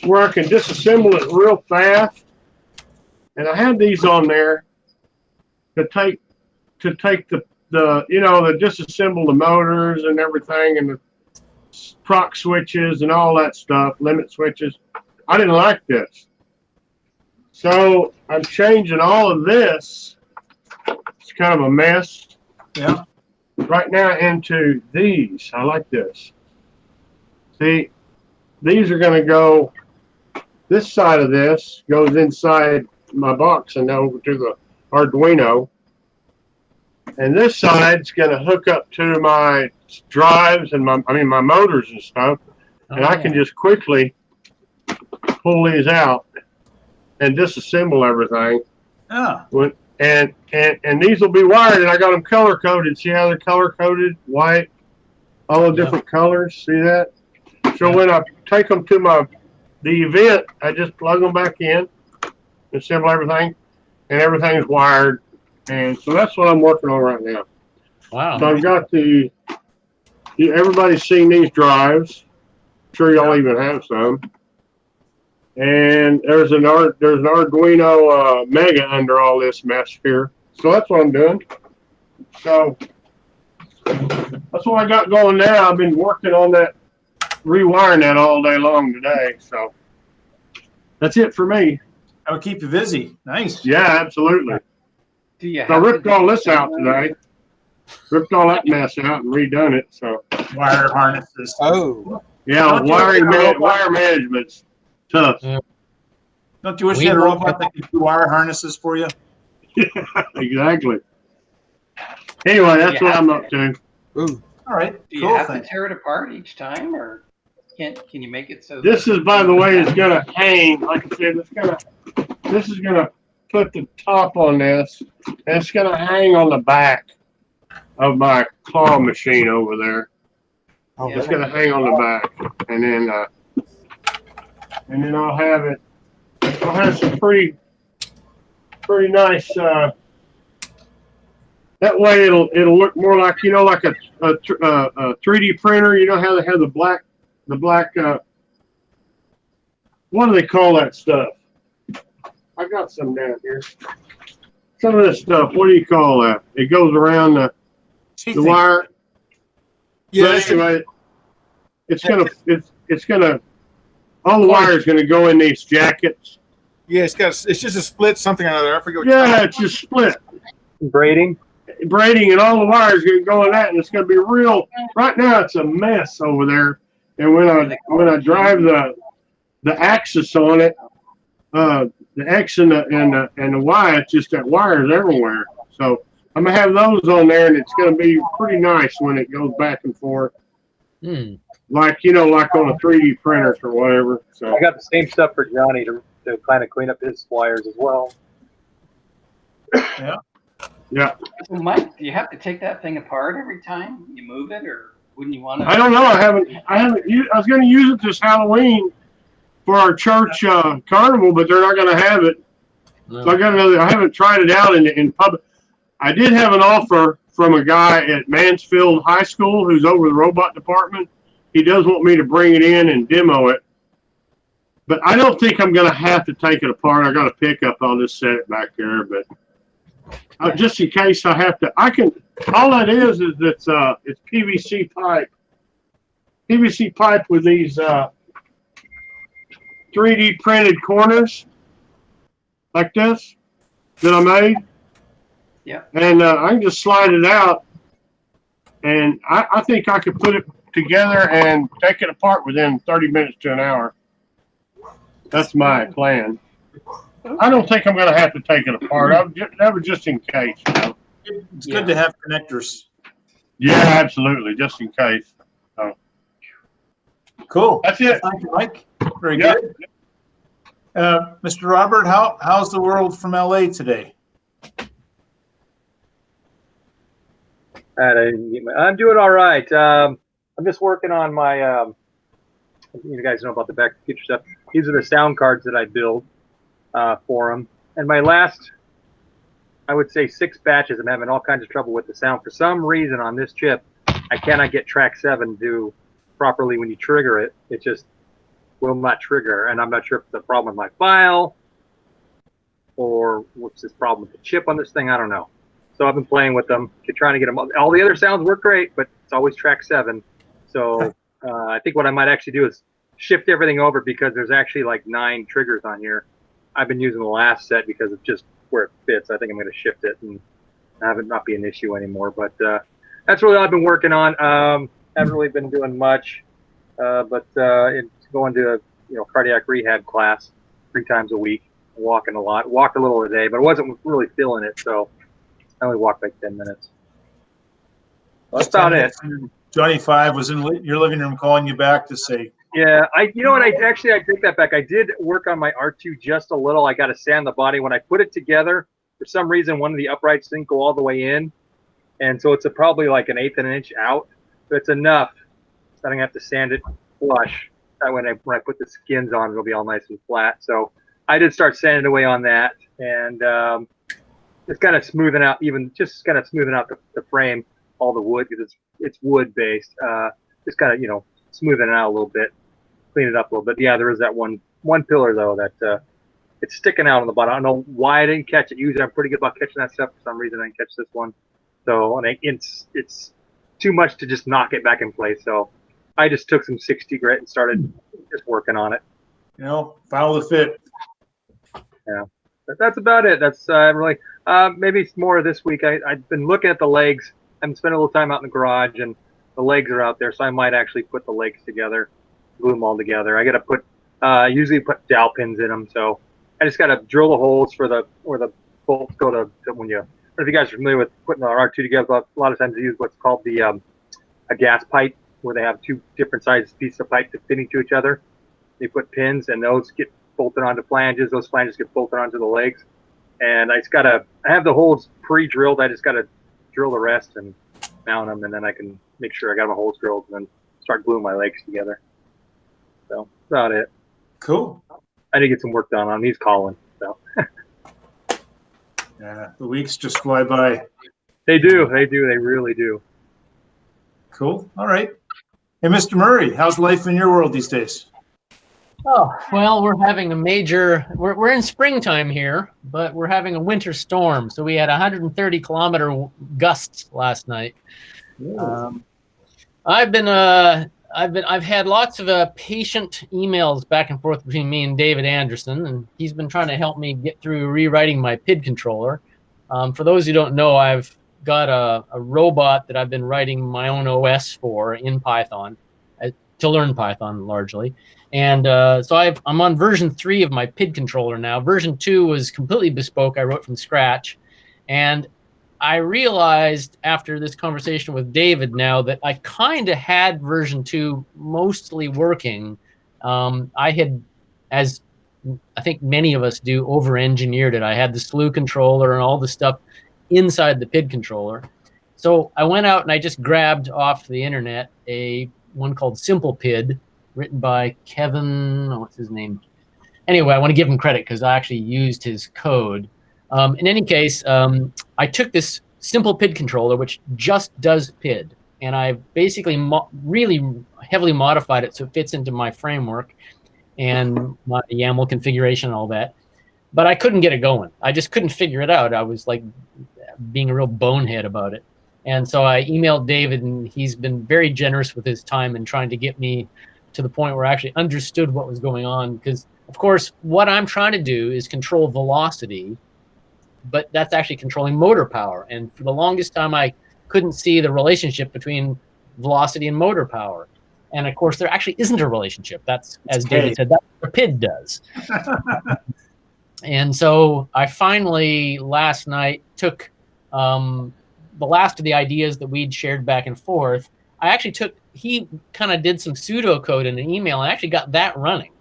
where I can disassemble it real fast. And I had these on there to take the disassemble the motors and everything and the proc switches and all that stuff, limit switches. I didn't like this. So I'm changing all of this. It's kind of a mess. Yeah. Right now into these. I like this. See, these are going to go, this side of this goes inside my box and over to the Arduino. And this side's going to hook up to my drives and my motors and stuff. And I can just quickly pull these out and disassemble everything. Yeah. And these will be wired, and I got them color coded. See how they're color coded, white, all the different colors. See that? So when I take them to the event, I just plug them back in, assemble everything, and everything's wired. And so that's what I'm working on right now. Wow. So I've got everybody's seen these drives. I'm sure y'all even have some. And there's an Arduino Mega under all this mess here. So that's what I'm doing. So that's what I got going now. I've been working on that, rewiring that all day long today. So that's it for me. That would keep you busy. Nice. Yeah, absolutely. Do you So I ripped all this out today. Ripped all that mess out and redone it. So wire harnesses. Oh. Yeah, wire management's tough. Don't you wish you had a robot that could do wire harnesses for you? Exactly. Anyway, that's what I'm up to. Ooh. All right. Do you have to tear it apart each time, or can you make it so? This is, by the way, is gonna hang. Like I said, this is gonna put the top on this, and it's gonna hang on the back of my claw machine over there. Oh, it's gonna hang on the back, and then I'll have it. I'll have some pretty nice. That way it'll look more like, like a 3D printer. You know how they have the black. What do they call that stuff? I got some down here. Some of this stuff. What do you call that? It goes around the wire. Yeah. But anyway, it's gonna. All the wire is gonna go in these jackets. Yeah, it's just a split something or another. I forget. It's just split. Braiding, and all the wires are gonna go in that, and it's gonna be real. Right now, it's a mess over there. And when I drive the axis on it, the X and the Y, it's just that wires everywhere. So I'm gonna have those on there, and it's gonna be pretty nice when it goes back and forth. Like like on a 3D printer or whatever. So I got the same stuff for Johnny to kind of clean up his wires as well. Yeah. Yeah. So Mike, do you have to take that thing apart every time you move it, or wouldn't you want to? I don't know. I haven't. I was going to use it this Halloween for our church carnival, but they're not going to have it. No. So I haven't tried it out in public. I did have an offer from a guy at Mansfield High School who's over the robot department. He does want me to bring it in and demo it. But I don't think I'm going to have to take it apart. I got a pickup. I'll just set it back there. But just in case I have to, I can. All that is it's PVC pipe. PVC pipe with these 3D printed corners like this that I made. Yeah. And I can just slide it out, and I think I could put it together and take it apart within 30 minutes to an hour. That's my plan. I don't think I'm going to have to take it apart. That was just in case. It's good to have connectors. Yeah, absolutely, just in case. So, Cool. that's it. Thank you, Mike. Very Yep. good. Mr. Robert, how's the world from LA today? I'm doing all right. I'm just working on my, you guys know about the Back to the Future stuff. These are the sound cards that I build for them. And my last, I would say 6 batches, I'm having all kinds of trouble with the sound. For some reason on this chip, I cannot get track 7 to do properly when you trigger it. It just will not trigger. And I'm not sure if it's a problem with my file or what's this problem with the chip on this thing. I don't know. So I've been playing with them, trying to get them. All the other sounds work great, but it's always track 7. So I think what I might actually do is shift everything over, because there's actually like 9 triggers on here. I've been using the last set because it's just where it fits. I think I'm going to shift it and have it not be an issue anymore. But that's really all I've been working on. Haven't really been doing much, but it's going to a cardiac rehab class 3 times a week, walking a lot, walked a little a day, but I wasn't really feeling it, so I only walked like 10 minutes. That's about it. Johnny 5 was in your living room calling you back to say. Yeah, you know what? I take that back. I did work on my R2 just a little. I got to sand the body. When I put it together, for some reason, one of the uprights didn't go all the way in, and so it's probably like an 1/8 of an inch out. But it's enough that I'm gonna have to sand it flush. That when I put the skins on, it'll be all nice and flat. So I did start sanding away on that, and it's kind of smoothing out, just kind of smoothing out the frame, all the wood, because it's wood based. Just kind of smoothing it out a little bit, clean it up a little bit. Yeah, there is that one pillar though that it's sticking out on the bottom. I don't know why I didn't catch it. Usually I'm pretty good about catching that stuff. For some reason I didn't catch this one. So it's too much to just knock it back in place. So I just took some 60 grit and started just working on it. Follow the fit. Yeah, but that's about it. That's really maybe it's more this week. I've been looking at the legs. I'm spending a little time out in the garage, and the legs are out there, so I might actually put the legs together, glue them all together. I got to put usually put dowel pins in them, so I just got to drill the holes where the bolts go to when you. If you guys are familiar with putting the R2 together, a lot of times they use what's called the a gas pipe, where they have 2 different sized pieces of pipe that fit into each other. They put pins, and those get bolted onto flanges. Those flanges get bolted onto the legs, and I have the holes pre-drilled. I just got to drill the rest and mount them, and then I can make sure I got my holes drilled, and then start gluing my legs together. So that's about it. Cool. I need to get some work done on him. He's calling. So. Yeah, the weeks just fly by. They do. They really do. Cool. All right. Hey, Mr. Murray, how's life in your world these days? Oh, well, we're having a major, we're in springtime here, but we're having a winter storm. So we had 130-kilometer gusts last night. I've had lots of patient emails back and forth between me and David Anderson, and he's been trying to help me get through rewriting my PID controller. For those who don't know, I've got a robot that I've been writing my own OS for in Python to learn Python largely. And so I'm on version 3 of my PID controller now. Version 2 was completely bespoke. I wrote from scratch. And I realized after this conversation with David now that I kind of had version 2 mostly working. I had, as I think many of us do, over-engineered it. I had the slew controller and all the stuff inside the PID controller. So I went out and I just grabbed off the internet one called Simple PID, written by Kevin, what's his name? Anyway, I want to give him credit because I actually used his code. In any case, I took this simple PID controller, which just does PID, and I basically really heavily modified it so it fits into my framework and my YAML configuration and all that. But I couldn't get it going. I just couldn't figure it out. I was like being a real bonehead about it. And so I emailed David, and he's been very generous with his time in trying to get me to the point where I actually understood what was going on. Because, of course, what I'm trying to do is control velocity, but that's actually controlling motor power. And for the longest time, I couldn't see the relationship between velocity and motor power. And, of course, there actually isn't a relationship. That's, as David said, that's what PID does. And so I finally, last night, took the last of the ideas that we'd shared back and forth, I actually he kind of did some pseudocode in an email and actually got that running.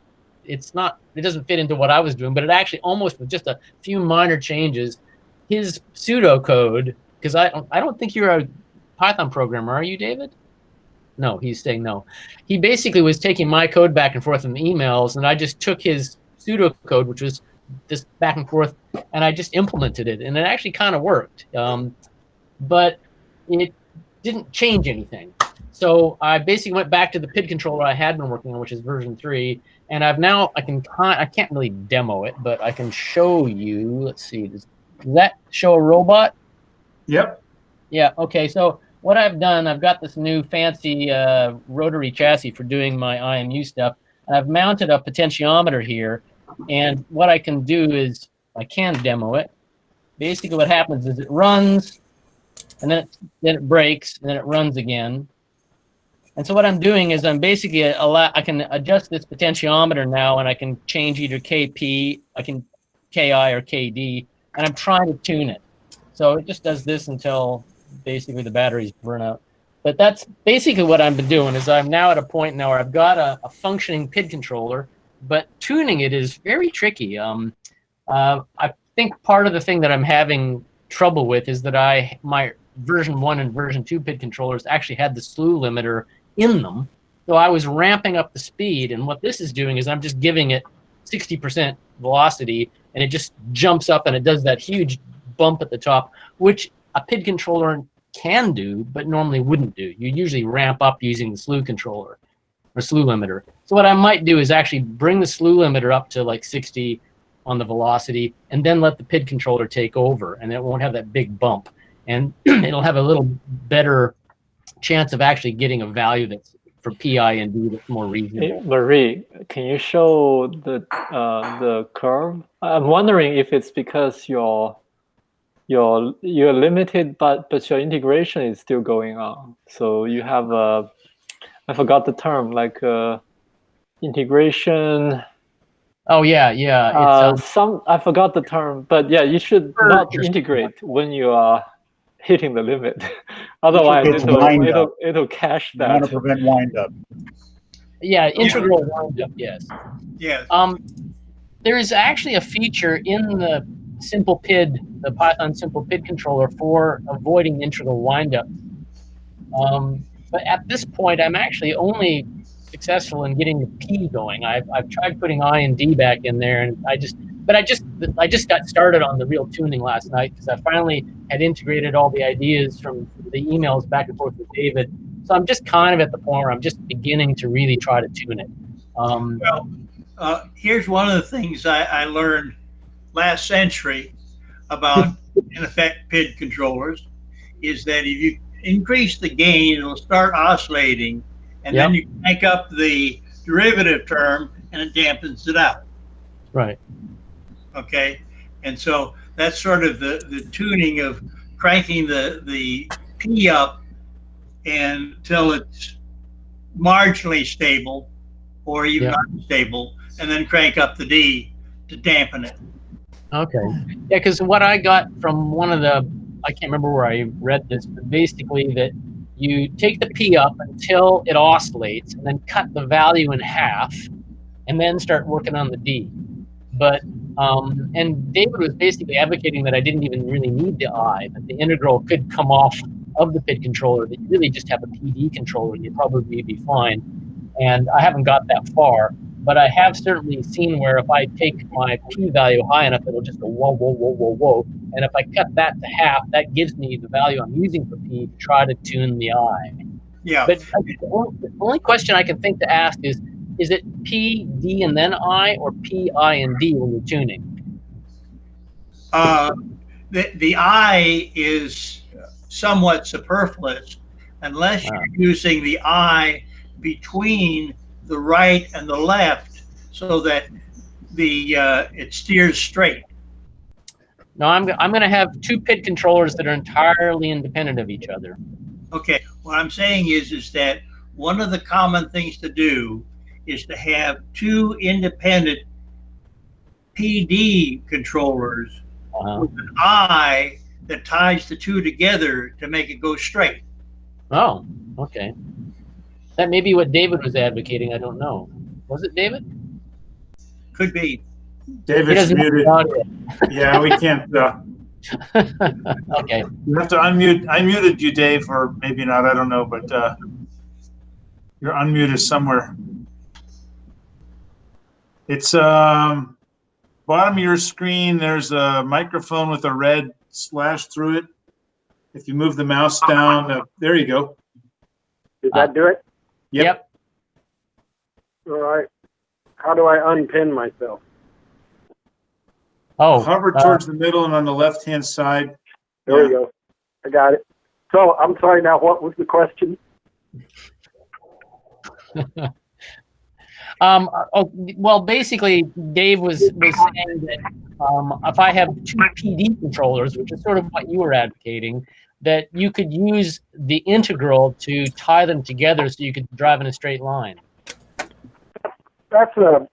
It doesn't fit into what I was doing, but it actually almost with just a few minor changes, his pseudocode, because I don't think you're a Python programmer, are you, David? No, he's saying no. He basically was taking my code back and forth in the emails, and I just took his pseudocode, which was this back and forth, and I just implemented it, and it actually kind of worked. But it didn't change anything. So I basically went back to the PID controller I had been working on, which is version 3, and I can't really demo it, but I can show you. Let's see, does that show a robot? Yep. Yeah. Okay. So what I've done, I've got this new fancy rotary chassis for doing my IMU stuff, and I've mounted a potentiometer here. And what I can do is I can demo it. Basically, what happens is it runs, and then it breaks, and then it runs again. And so what I'm doing is I'm basically I can adjust this potentiometer now, and I can change either KP, KI or KD, and I'm trying to tune it. So it just does this until basically the batteries burn out. But that's basically what I've been doing. Is I'm now at a point now where I've got a functioning PID controller, but tuning it is very tricky. I think part of the thing that I'm having trouble with is that my version 1 and version 2 PID controllers actually had the slew limiter in them. So I was ramping up the speed, and what this is doing is I'm just giving it 60% velocity, and it just jumps up and it does that huge bump at the top, which a PID controller can do, but normally wouldn't do. You usually ramp up using the slew controller or slew limiter. So what I might do is actually bring the slew limiter up to like 60 on the velocity, and then let the PID controller take over, and it won't have that big bump, and it'll have a little better chance of actually getting a value that's for PI and D that's more reasonable. Hey, Marie, can you show the curve? I'm wondering if it's because you're limited, but your integration is still going on. So you have I forgot the term, like integration. Oh yeah. I forgot the term, but yeah, you should not integrate when you are hitting the limit. Otherwise, it'll cache that. You want to prevent windup. Yeah, integral windup. Yes. Yes. There is actually a feature in the simple PID, the Python simple PID controller for avoiding integral windup. But at this point, I'm actually only successful in getting the P going. I've tried putting I and D back in there, and I just got started on the real tuning last night because I finally had integrated all the ideas from the emails back and forth with David. So I'm just kind of at the point where I'm just beginning to really try to tune it. Here's one of the things I learned last century about, in effect, PID controllers, is that if you increase the gain, it'll start oscillating, and then you crank up the derivative term, and it dampens it out. Right. Okay, and so that's sort of the tuning of cranking the P up until it's marginally stable or even unstable, and then crank up the D to dampen it. Okay. Yeah, because what I got from one of the, I can't remember where I read this, but basically that you take the P up until it oscillates and then cut the value in half and then start working on the D. But, and David was basically advocating that I didn't even really need the I, that the integral could come off of the PID controller, that you really just have a PD controller and you'd probably be fine. And I haven't got that far, but I have certainly seen where if I take my P value high enough, it'll just go whoa, whoa, whoa, whoa, whoa. And if I cut that to half, that gives me the value I'm using for P to try to tune the I. Yeah. But the only question I can think to ask is it P, D, and then I, or P, I, and D when you're tuning? The I is somewhat superfluous unless you're using the I between the right and the left so that the it steers straight. No, I'm going to have two PID controllers that are entirely independent of each other. Okay, what I'm saying is that one of the common things to do is to have two independent PD controllers with an I that ties the two together to make it go straight. Oh, okay. That may be what David was advocating. I don't know. Was it David? Could be. David's muted. Yeah, we can't. Okay. You have to unmute. I muted you, Dave, or maybe not. I don't know, but you're unmuted somewhere. It's bottom of your screen. There's a microphone with a red slash through it. If you move the mouse down, there you go. Did that do it? Yep. All right. How do I unpin myself? Oh, hover towards the middle and on the left-hand side. There we go. I got it. So I'm sorry. Now, what was the question? Well, basically, Dave was saying that if I have two PD controllers, which is sort of what you were advocating, that you could use the integral to tie them together so you could drive in a straight line. That's a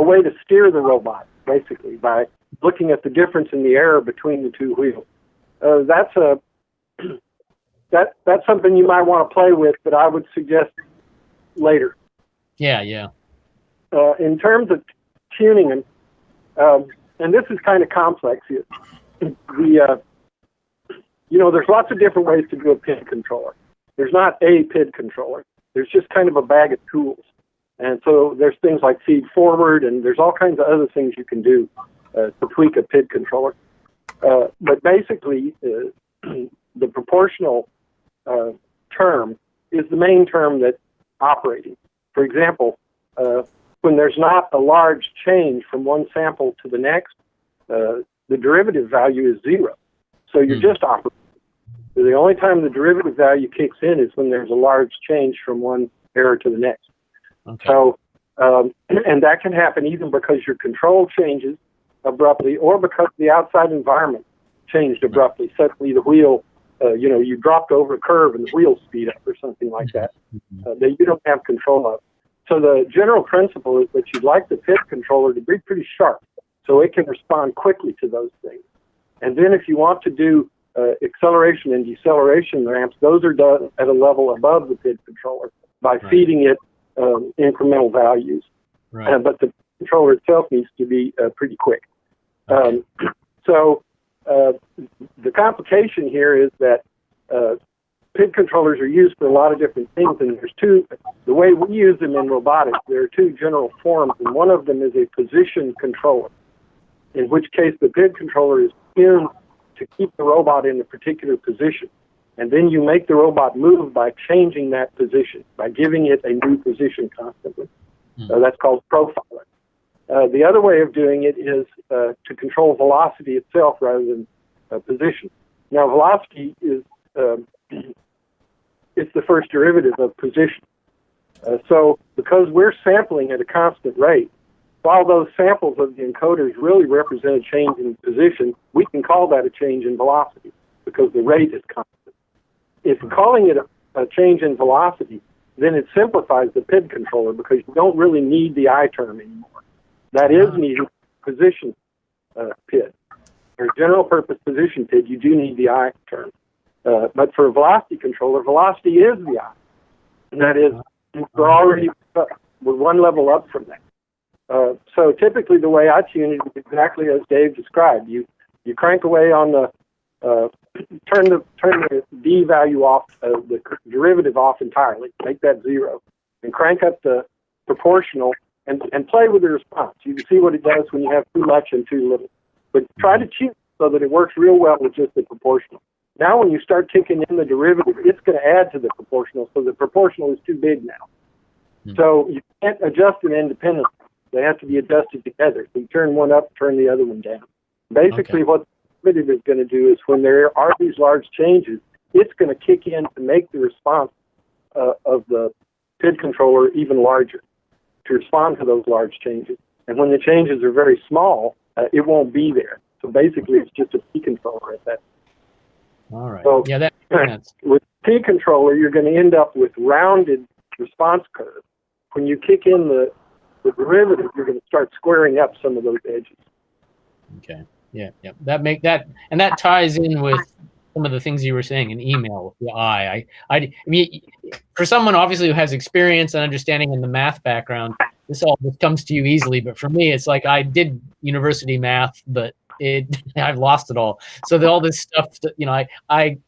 way to steer the robot, basically, by looking at the difference in the error between the two wheels. That's something you might want to play with, but I would suggest later. Yeah, yeah. In terms of tuning them, and this is kind of complex here. There's lots of different ways to do a PID controller. There's not a PID controller. There's just kind of a bag of tools. And so there's things like feed forward, and there's all kinds of other things you can do to tweak a PID controller. But basically, the proportional term is the main term that's operating. For example, when there's not a large change from one sample to the next, the derivative value is 0. So you're just operating. So the only time the derivative value kicks in is when there's a large change from one error to the next. Okay. So, and that can happen even because your control changes abruptly or because the outside environment changed abruptly. Suddenly the wheel, you dropped over a curve and the wheels speed up or something like that, that you don't have control of. So the general principle is that you'd like the PID controller to be pretty sharp so it can respond quickly to those things. And then if you want to do acceleration and deceleration ramps, those are done at a level above the PID controller by feeding it incremental values. Right. But the controller itself needs to be pretty quick. So the complication here is that PID controllers are used for a lot of different things, and there's the way we use them in robotics, there are two general forms, and one of them is a position controller, in which case the PID controller is tuned to keep the robot in a particular position. And then you make the robot move by changing that position, by giving it a new position constantly. That's called profiling. The other way of doing it is to control velocity itself rather than position. Now, velocity is it's the first derivative of position. So because we're sampling at a constant rate, while those samples of the encoders really represent a change in position, we can call that a change in velocity because the rate is constant. If calling it a change in velocity, then it simplifies the PID controller because you don't really need the I term anymore. That is needed for position PID. For general purpose position PID, you do need the I term. But for a velocity controller, velocity is the I. And that is, we're already we're one level up from that. So typically the way I tune it is exactly as Dave described. You crank away on the turn the D value off, the derivative off entirely, make that 0, and crank up the proportional and play with the response. You can see what it does when you have too much and too little. But try to tune so that it works real well with just the proportional. Now when you start kicking in the derivative, it's going to add to the proportional, so the proportional is too big now. So you can't adjust them independently. They have to be adjusted together. So you turn one up, turn the other one down. Basically what the derivative is going to do is when there are these large changes, it's going to kick in to make the response of the PID controller even larger, to respond to those large changes. And when the changes are very small, it won't be there. So basically it's just a P controller at that. All right. So yeah, that makes sense. With P controller, you're going to end up with rounded response curves. When you kick in the derivative, you're going to start squaring up some of those edges. Okay. Yeah. And that ties in with some of the things you were saying in email with the I mean, for someone obviously who has experience and understanding in the math background, this comes to you easily. But for me, it's like I did university math, but I've lost it all. So all this stuff that,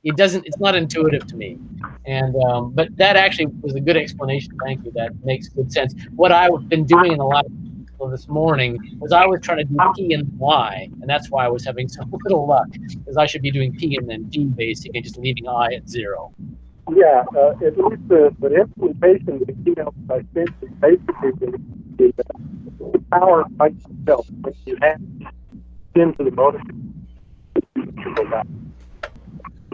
it's not intuitive to me. And but that actually was a good explanation. Thank you. That makes good sense. What I've been doing in a lot of this morning was I was trying to do P and Y, and that's why I was having so little luck, because I should be doing P and then G basic and just leaving I at 0. Yeah, at least the implementation of the keynote I sent is basically the power by itself when you have into the motor.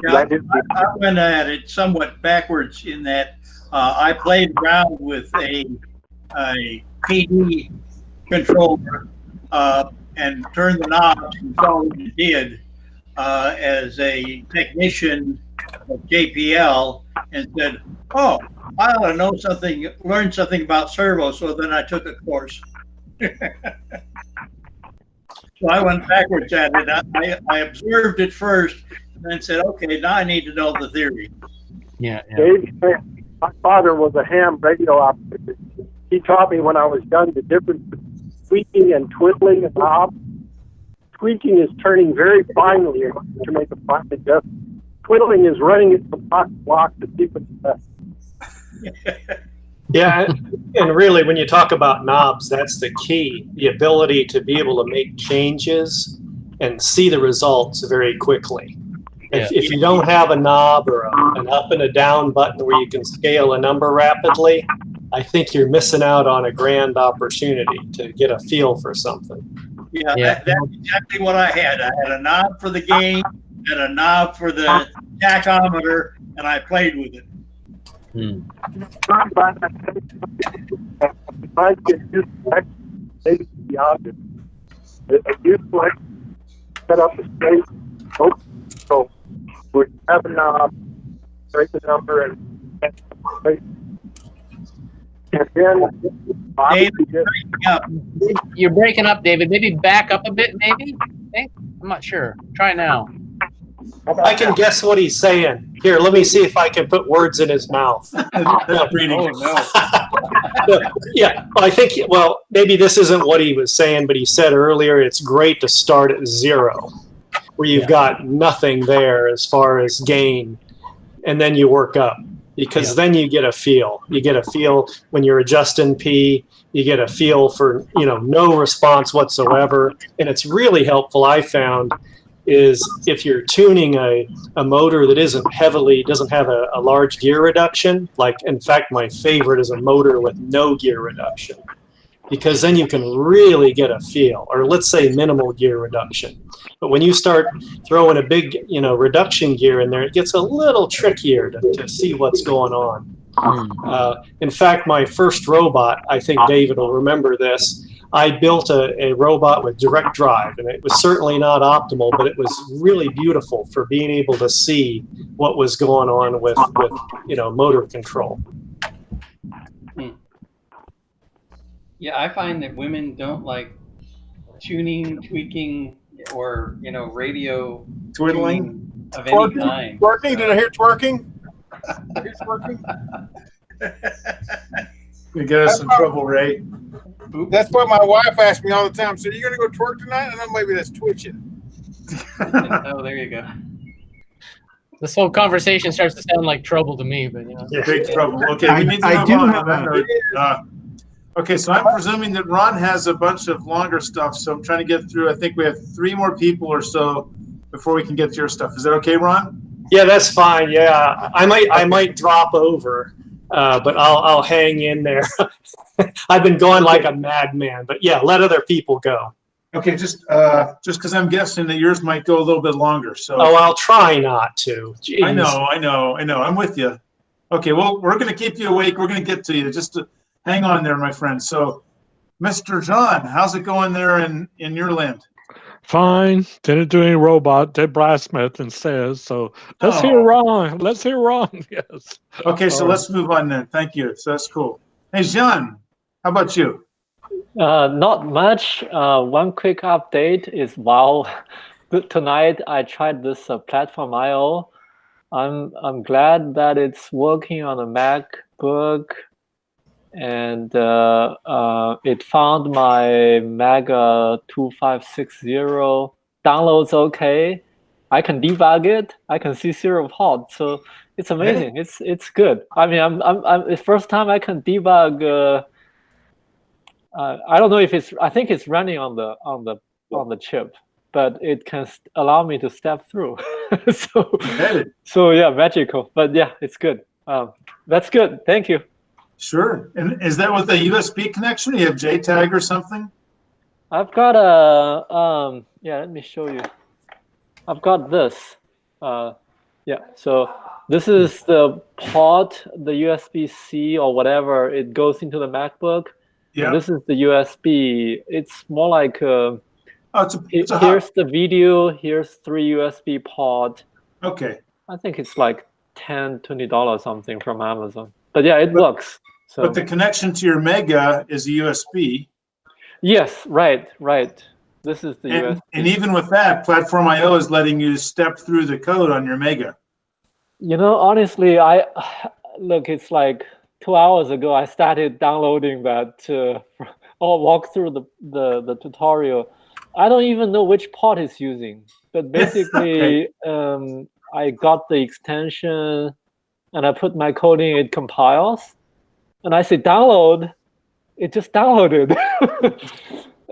Yeah, I went at it somewhat backwards in that I played around with a PD controller and turned the knobs and saw what it did as a technician of JPL, and said, "Oh, I ought to know something, learn something about servo." So then I took a course. So I went backwards at it. I observed it first, and then said, "Okay, now I need to know the theory." Yeah. Dave, my father was a ham radio operator. He taught me when I was young the difference between tweaking and twiddling a knob. Tweaking is turning very finely to make a fine adjustment. Twiddling is running it from block to block to see what's best. Yeah, and really, when you talk about knobs, that's the key, the ability to be able to make changes and see the results very quickly. If you don't have a knob or an up and a down button where you can scale a number rapidly, I think you're missing out on a grand opportunity to get a feel for something. Yeah, that's exactly what I had. I had a knob for the gain and a knob for the tachometer, and I played with it. I get used to maybe the object. I used to set up a space, so we have a knob, break the number, and then you're breaking up, David. Maybe back up a bit, maybe? Okay. I'm not sure. Try now. I can guess what he's saying. Here, let me see if I can put words in his mouth. Yeah, I think, well, maybe this isn't what he was saying, but he said earlier it's great to start at 0, where you've got nothing there as far as gain, and then you work up. Because then you get a feel. You get a feel when you're adjusting P. You get a feel for, no response whatsoever. And it's really helpful, I found, is if you're tuning a motor that doesn't have a large gear reduction. Like, in fact, my favorite is a motor with no gear reduction, because then you can really get a feel, or let's say minimal gear reduction. But when you start throwing a big, reduction gear in there, it gets a little trickier to see what's going on. In fact, my first robot, I think David will remember this, I built a robot with direct drive, and it was certainly not optimal, but it was really beautiful for being able to see what was going on with motor control. Yeah, I find that women don't like tuning, tweaking, or radio twiddling of any kind. Twerking? Did I hear twerking? I hear twerking. You get us in trouble, Ray. That's what my wife asks me all the time. So, are you going to go twerk tonight? And then maybe that's twitching. Oh, there you go. This whole conversation starts to sound like trouble to me, but Big trouble. Okay, we need to move on that note. Okay, so I'm presuming that Ron has a bunch of longer stuff, so I'm trying to get through. I think we have 3 more people or so before we can get to your stuff. Is that okay, Ron? Yeah, that's fine. Yeah, I might drop over, but I'll hang in there. I've been going like a madman, but yeah, let other people go. Okay, just because I'm guessing that yours might go a little bit longer. So. Oh, I'll try not to. Jeez. I know. I'm with you. Okay, well, we're going to keep you awake. We're going to get to you. Just hang on there, my friend. So, Mr. John, how's it going there in your land? Fine. Didn't do any robot. Did Brassmith and says so. Let's hear Ron. Let's hear Ron. Yes. Okay, so let's move on then. Thank you. So that's cool. Hey, John, how about you? Not much. One quick update is while tonight I tried this platform IO. I'm glad that it's working on a MacBook, and it found my Mega 2560 downloads okay. I can debug it. I can see serial port, so it's amazing. It's good. I mean, I'm the first time I can debug. I don't know if it's. I think it's running on the chip, but it can allow me to step through. so yeah, magical. But yeah, it's good. That's good. Thank you. Sure. And is that with a USB connection? You have JTAG or something? I've got a yeah. Let me show you. I've got this. Yeah. So this is the port, the USB-C or whatever. It goes into the MacBook. Yeah. This is the USB. It's more like here's the video. Here's 3 USB port. Okay. I think it's like $10, $20 something from Amazon. But yeah, it works. So. But the connection to your Mega is a USB. Yes, right. This is the USB. And even with that, Platform IO is letting you step through the code on your Mega. You know, honestly, look, it's like 2 hours ago I started downloading that or walk through the tutorial. I don't even know which port it's using, but basically okay. I got the extension and I put my code in, it compiles, and I say download, it just downloaded.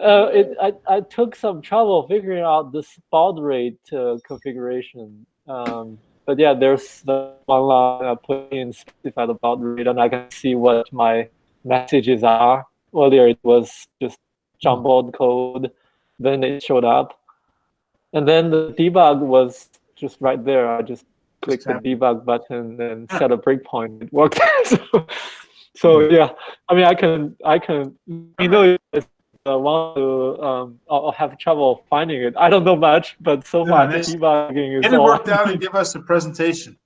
I took some trouble figuring out this baud rate configuration. But yeah, there's the one line I put in, specify the baud rate, and I can see what my messages are. Earlier it was just jumbled code, then it showed up. And then the debug was just right there. I just clicked the debug button and set a breakpoint. It worked. So yeah, I mean, I can, you know, want to I'll have trouble finding it. I don't know much, but so far debugging is get it worked out and give us a presentation.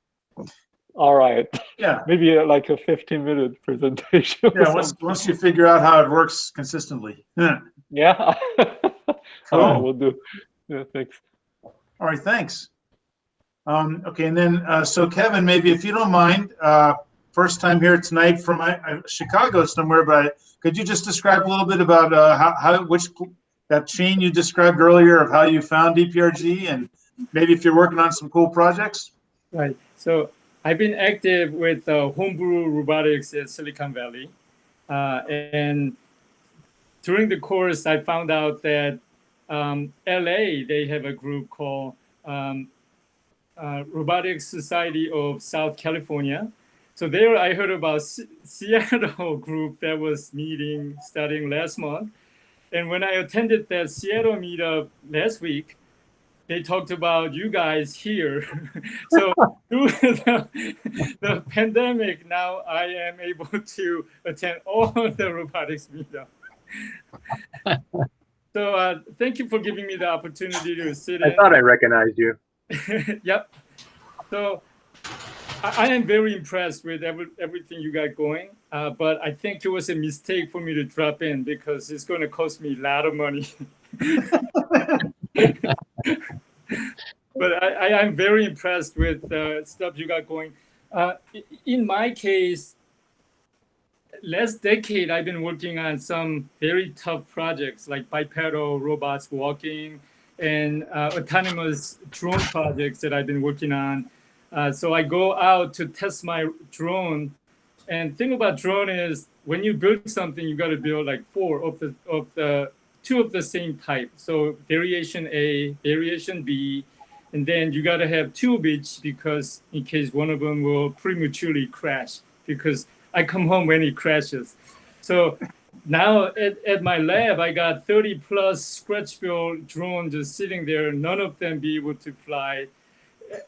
All right. Yeah. Maybe like a 15-minute presentation. Yeah. Once you figure out how it works consistently. Yeah. Cool. All right, we'll do. Yeah. Thanks. All right. Thanks. Okay. And then so Kevin, maybe if you don't mind. First time here tonight from Chicago somewhere, but could you just describe a little bit about that chain you described earlier of how you found DPRG, and maybe if you're working on some cool projects? Right. So I've been active with homebrew robotics at Silicon Valley, and during the course, I found out that LA, they have a group called Robotics Society of South California. So there I heard about Seattle group that was meeting starting last month. And when I attended that Seattle meetup last week, they talked about you guys here. So through the pandemic, now I am able to attend all the robotics meetup. So thank you for giving me the opportunity to sit in. I thought I recognized you. Yep. So I am very impressed with everything you got going, but I think it was a mistake for me to drop in because it's going to cost me a lot of money. But I am very impressed with the stuff you got going. In my case, last decade, I've been working on some very tough projects like bipedal robots walking and autonomous drone projects that I've been working on. So I go out to test my drone, and the thing about drone is when you build something, you got to build like 4 of the 2 of the same type. So variation A, variation B, and then you got to have 2 of each because in case one of them will prematurely crash because I come home when it crashes. So now at my lab, I got 30 plus scratch built drones just sitting there, none of them be able to fly.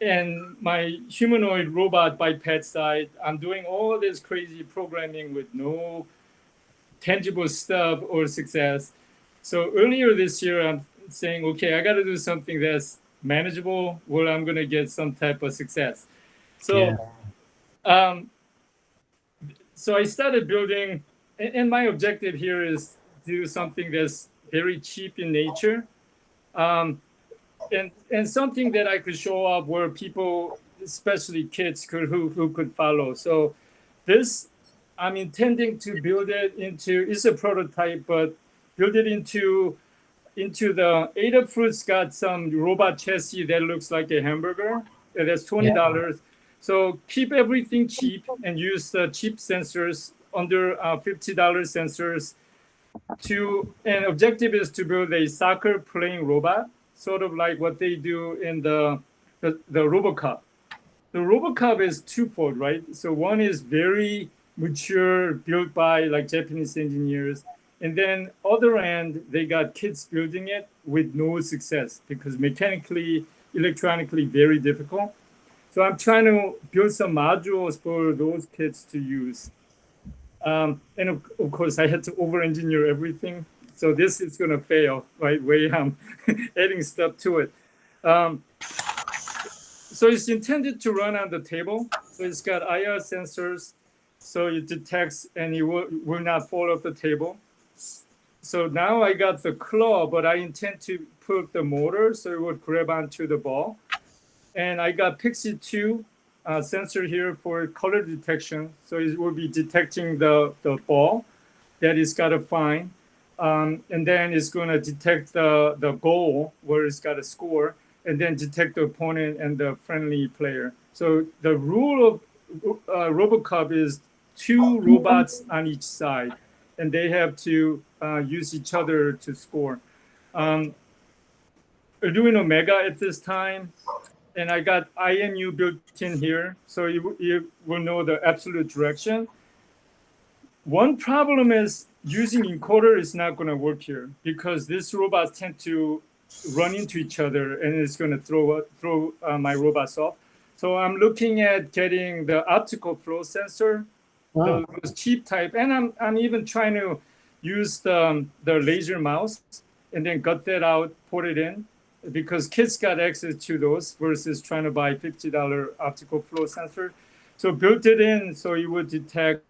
And my humanoid robot biped side, I'm doing all this crazy programming with no tangible stuff or success. So earlier this year, I'm saying, okay, I got to do something that's manageable where I'm going to get some type of success. So, so I started building, and my objective here is do something that's very cheap in nature, and something that I could show up where people, especially kids, who could follow. So this, I'm intending to build it into, it's a prototype, but build it into the Adafruit's got some robot chassis that looks like a hamburger. That's $20. Yeah. So keep everything cheap and use the cheap sensors, under $50 sensors. And objective is to build a soccer playing robot, sort of like what they do in the RoboCop. The RoboCop is twofold, right? So one is very mature, built by like Japanese engineers. And then other end, they got kids building it with no success because mechanically, electronically, very difficult. So I'm trying to build some modules for those kids to use. And of course, I had to over-engineer everything. So this is going to fail, right? Way I'm adding stuff to it. So it's intended to run on the table. So it's got IR sensors. So it detects and it will not fall off the table. So now I got the claw, but I intend to put the motor so it would grab onto the ball. And I got Pixie 2 sensor here for color detection. So it will be detecting the ball that it's got to find. And then it's going to detect the goal where it's got to score, and then detect the opponent and the friendly player. So the rule of RoboCop is 2 robots on each side, and they have to use each other to score. Arduino Mega at this time, and I got IMU built in here, so you will know the absolute direction. One problem is using encoder is not going to work here because these robots tend to run into each other, and it's going to throw my robots off. So I'm looking at getting the optical flow sensor, those cheap type, and I'm even trying to use the laser mouse and then gut that out, put it in, because kids got access to those versus trying to buy $50 optical flow sensor. So built it in so it would detect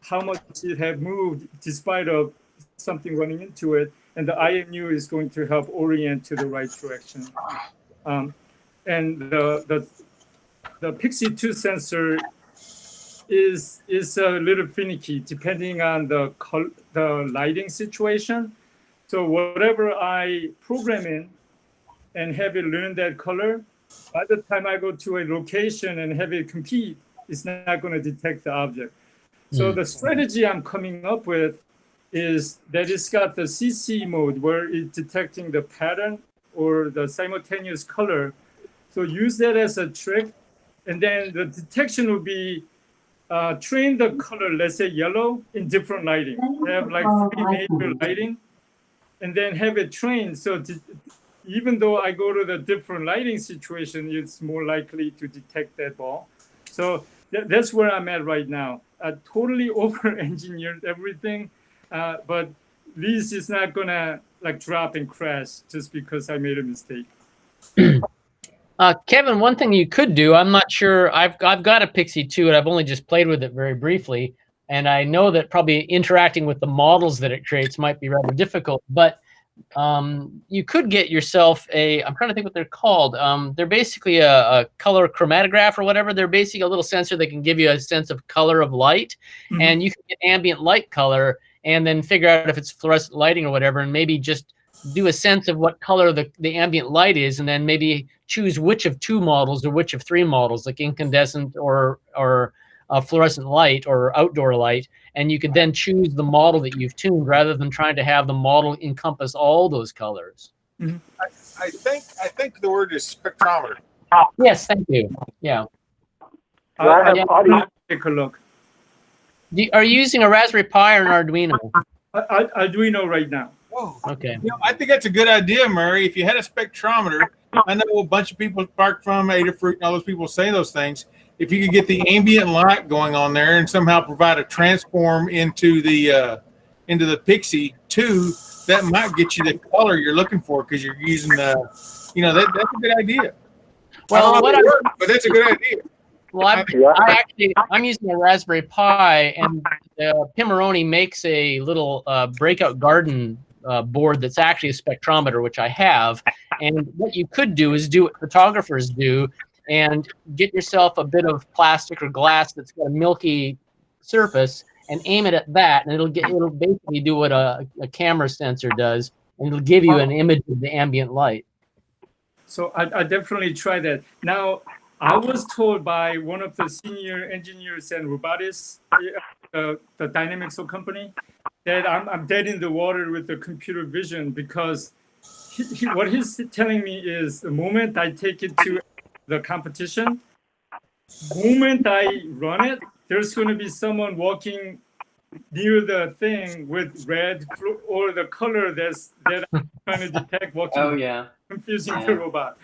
how much it had moved despite of something running into it, and the IMU is going to help orient to the right direction. And the Pixie 2 sensor is a little finicky depending on the lighting situation. So whatever I program in and have it learn that color, by the time I go to a location and have it compete, it's not going to detect the object. So the strategy I'm coming up with is that it's got the CC mode where it's detecting the pattern or the simultaneous color. So use that as a trick. And then the detection will be train the color, let's say yellow, in different lighting. They have like 3 major lighting, and then have it trained. So even though I go to the different lighting situation, it's more likely to detect that ball. So that's where I'm at right now. I totally over-engineered everything, but this is not gonna like drop and crash just because I made a mistake. Kevin, one thing you could do, I'm not sure, I've got a Pixie 2 and I've only just played with it very briefly, and I know that probably interacting with the models that it creates might be rather difficult, but you could get yourself I'm trying to think what they're called. They're basically a color chromatograph or whatever. They're basically a little sensor that can give you a sense of color of light, and you can get ambient light color and then figure out if it's fluorescent lighting or whatever, and maybe just do a sense of what color the ambient light is, and then maybe choose which of 2 models or which of 3 models, like incandescent or fluorescent light or outdoor light, and you could then choose the model that you've tuned rather than trying to have the model encompass all those colors. I think the word is spectrometer. Yes, thank you. Yeah. Take a look. Are you using a Raspberry Pi or an Arduino? Arduino right now. Whoa. Okay. You know, I think that's a good idea, Murray. If you had a spectrometer, I know a bunch of people apart from Adafruit and all those people say those things. If you could get the ambient light going on there and somehow provide a transform into the Pixie 2, that might get you the color you're looking for because you're using that's a good idea. Well, but that's a good idea. Well, I'm using a Raspberry Pi, and Pimoroni makes a little breakout garden board that's actually a spectrometer, which I have. And what you could do is do what photographers do, and get yourself a bit of plastic or glass that's got a milky surface, and aim it at that, and it'll basically do what a camera sensor does, and it'll give you an image of the ambient light. So I definitely try that. Now, I was told by one of the senior engineers and robotics, the Dynamics company, that I'm dead in the water with the computer vision, because what he's telling me is the moment I take it to the competition, moment I run it, there's going to be someone walking near the thing with red or the color that I'm trying to detect walking. Oh, yeah. Confusing the robot.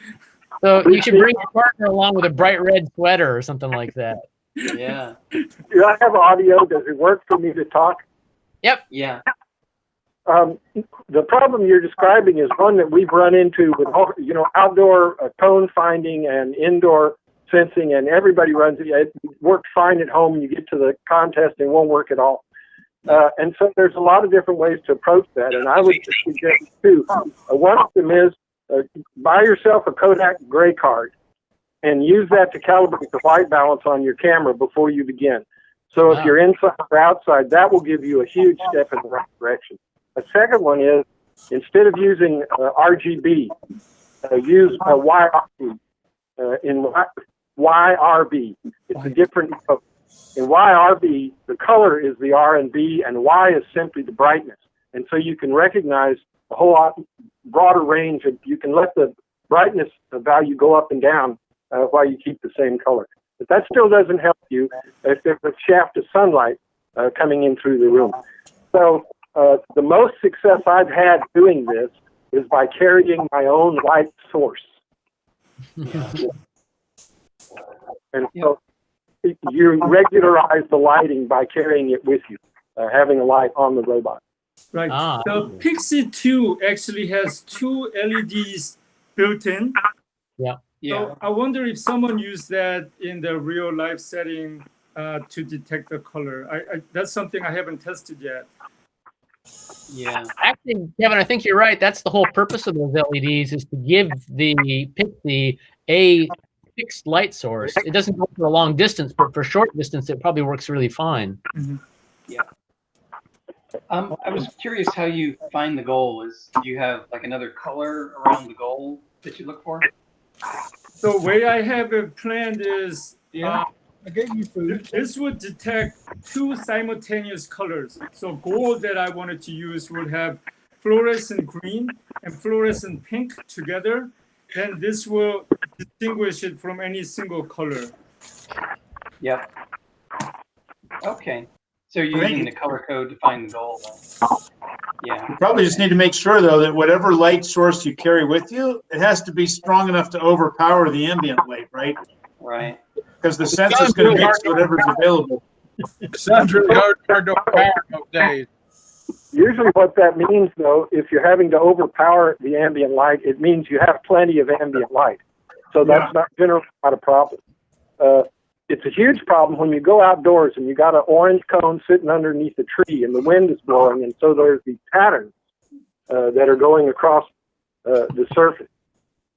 So you should bring your partner along with a bright red sweater or something like that. Yeah. Do I have audio? Does it work for me to talk? Yep. Yeah. The problem you're describing is one that we've run into with, outdoor tone finding and indoor sensing, and everybody runs it. It works fine at home. You get to the contest, it won't work at all. And so there's a lot of different ways to approach that, and I would suggest two. One of them is buy yourself a Kodak gray card and use that to calibrate the white balance on your camera before you begin. So if you're inside or outside, that will give you a huge step in the right direction. A second one is, instead of using RGB, use YRB. In YRB, it's a different. In YRB, the color is the R and B, and Y is simply the brightness. And so you can recognize a whole lot broader range of. You can let the brightness value go up and down while you keep the same color. But that still doesn't help you if there's a shaft of sunlight coming in through the room. So the most success I've had doing this is by carrying my own light source. And so you regularize the lighting by carrying it with you, having a light on the robot. Right. The Pixie 2 actually has 2 LEDs built in. Yeah. So I wonder if someone used that in the real life setting to detect the color. That's something I haven't tested yet. Yeah. Actually, Kevin, I think you're right. That's the whole purpose of those LEDs, is to give the Pixie a fixed light source. It doesn't go for a long distance, but for short distance, it probably works really fine. Mm-hmm. Yeah. I was curious how you find the goal. Do you have like another color around the goal that you look for? So the way I have it planned is, I gave you food. This would detect 2 simultaneous colors. So gold that I wanted to use would have fluorescent green and fluorescent pink together. Then this will distinguish it from any single color. Yep. Okay. So you're using the color code to find the goal. Yeah. You probably just need to make sure, though, that whatever light source you carry with you, it has to be strong enough to overpower the ambient light, right? Right. Because the sensor's going to mix whatever's available. It sounds really hard to overpower most days. Usually what that means, though, if you're having to overpower the ambient light, it means you have plenty of ambient light. So that's not generally not a problem. It's a huge problem when you go outdoors and you got an orange cone sitting underneath a tree and the wind is blowing, and so there's these patterns that are going across the surface.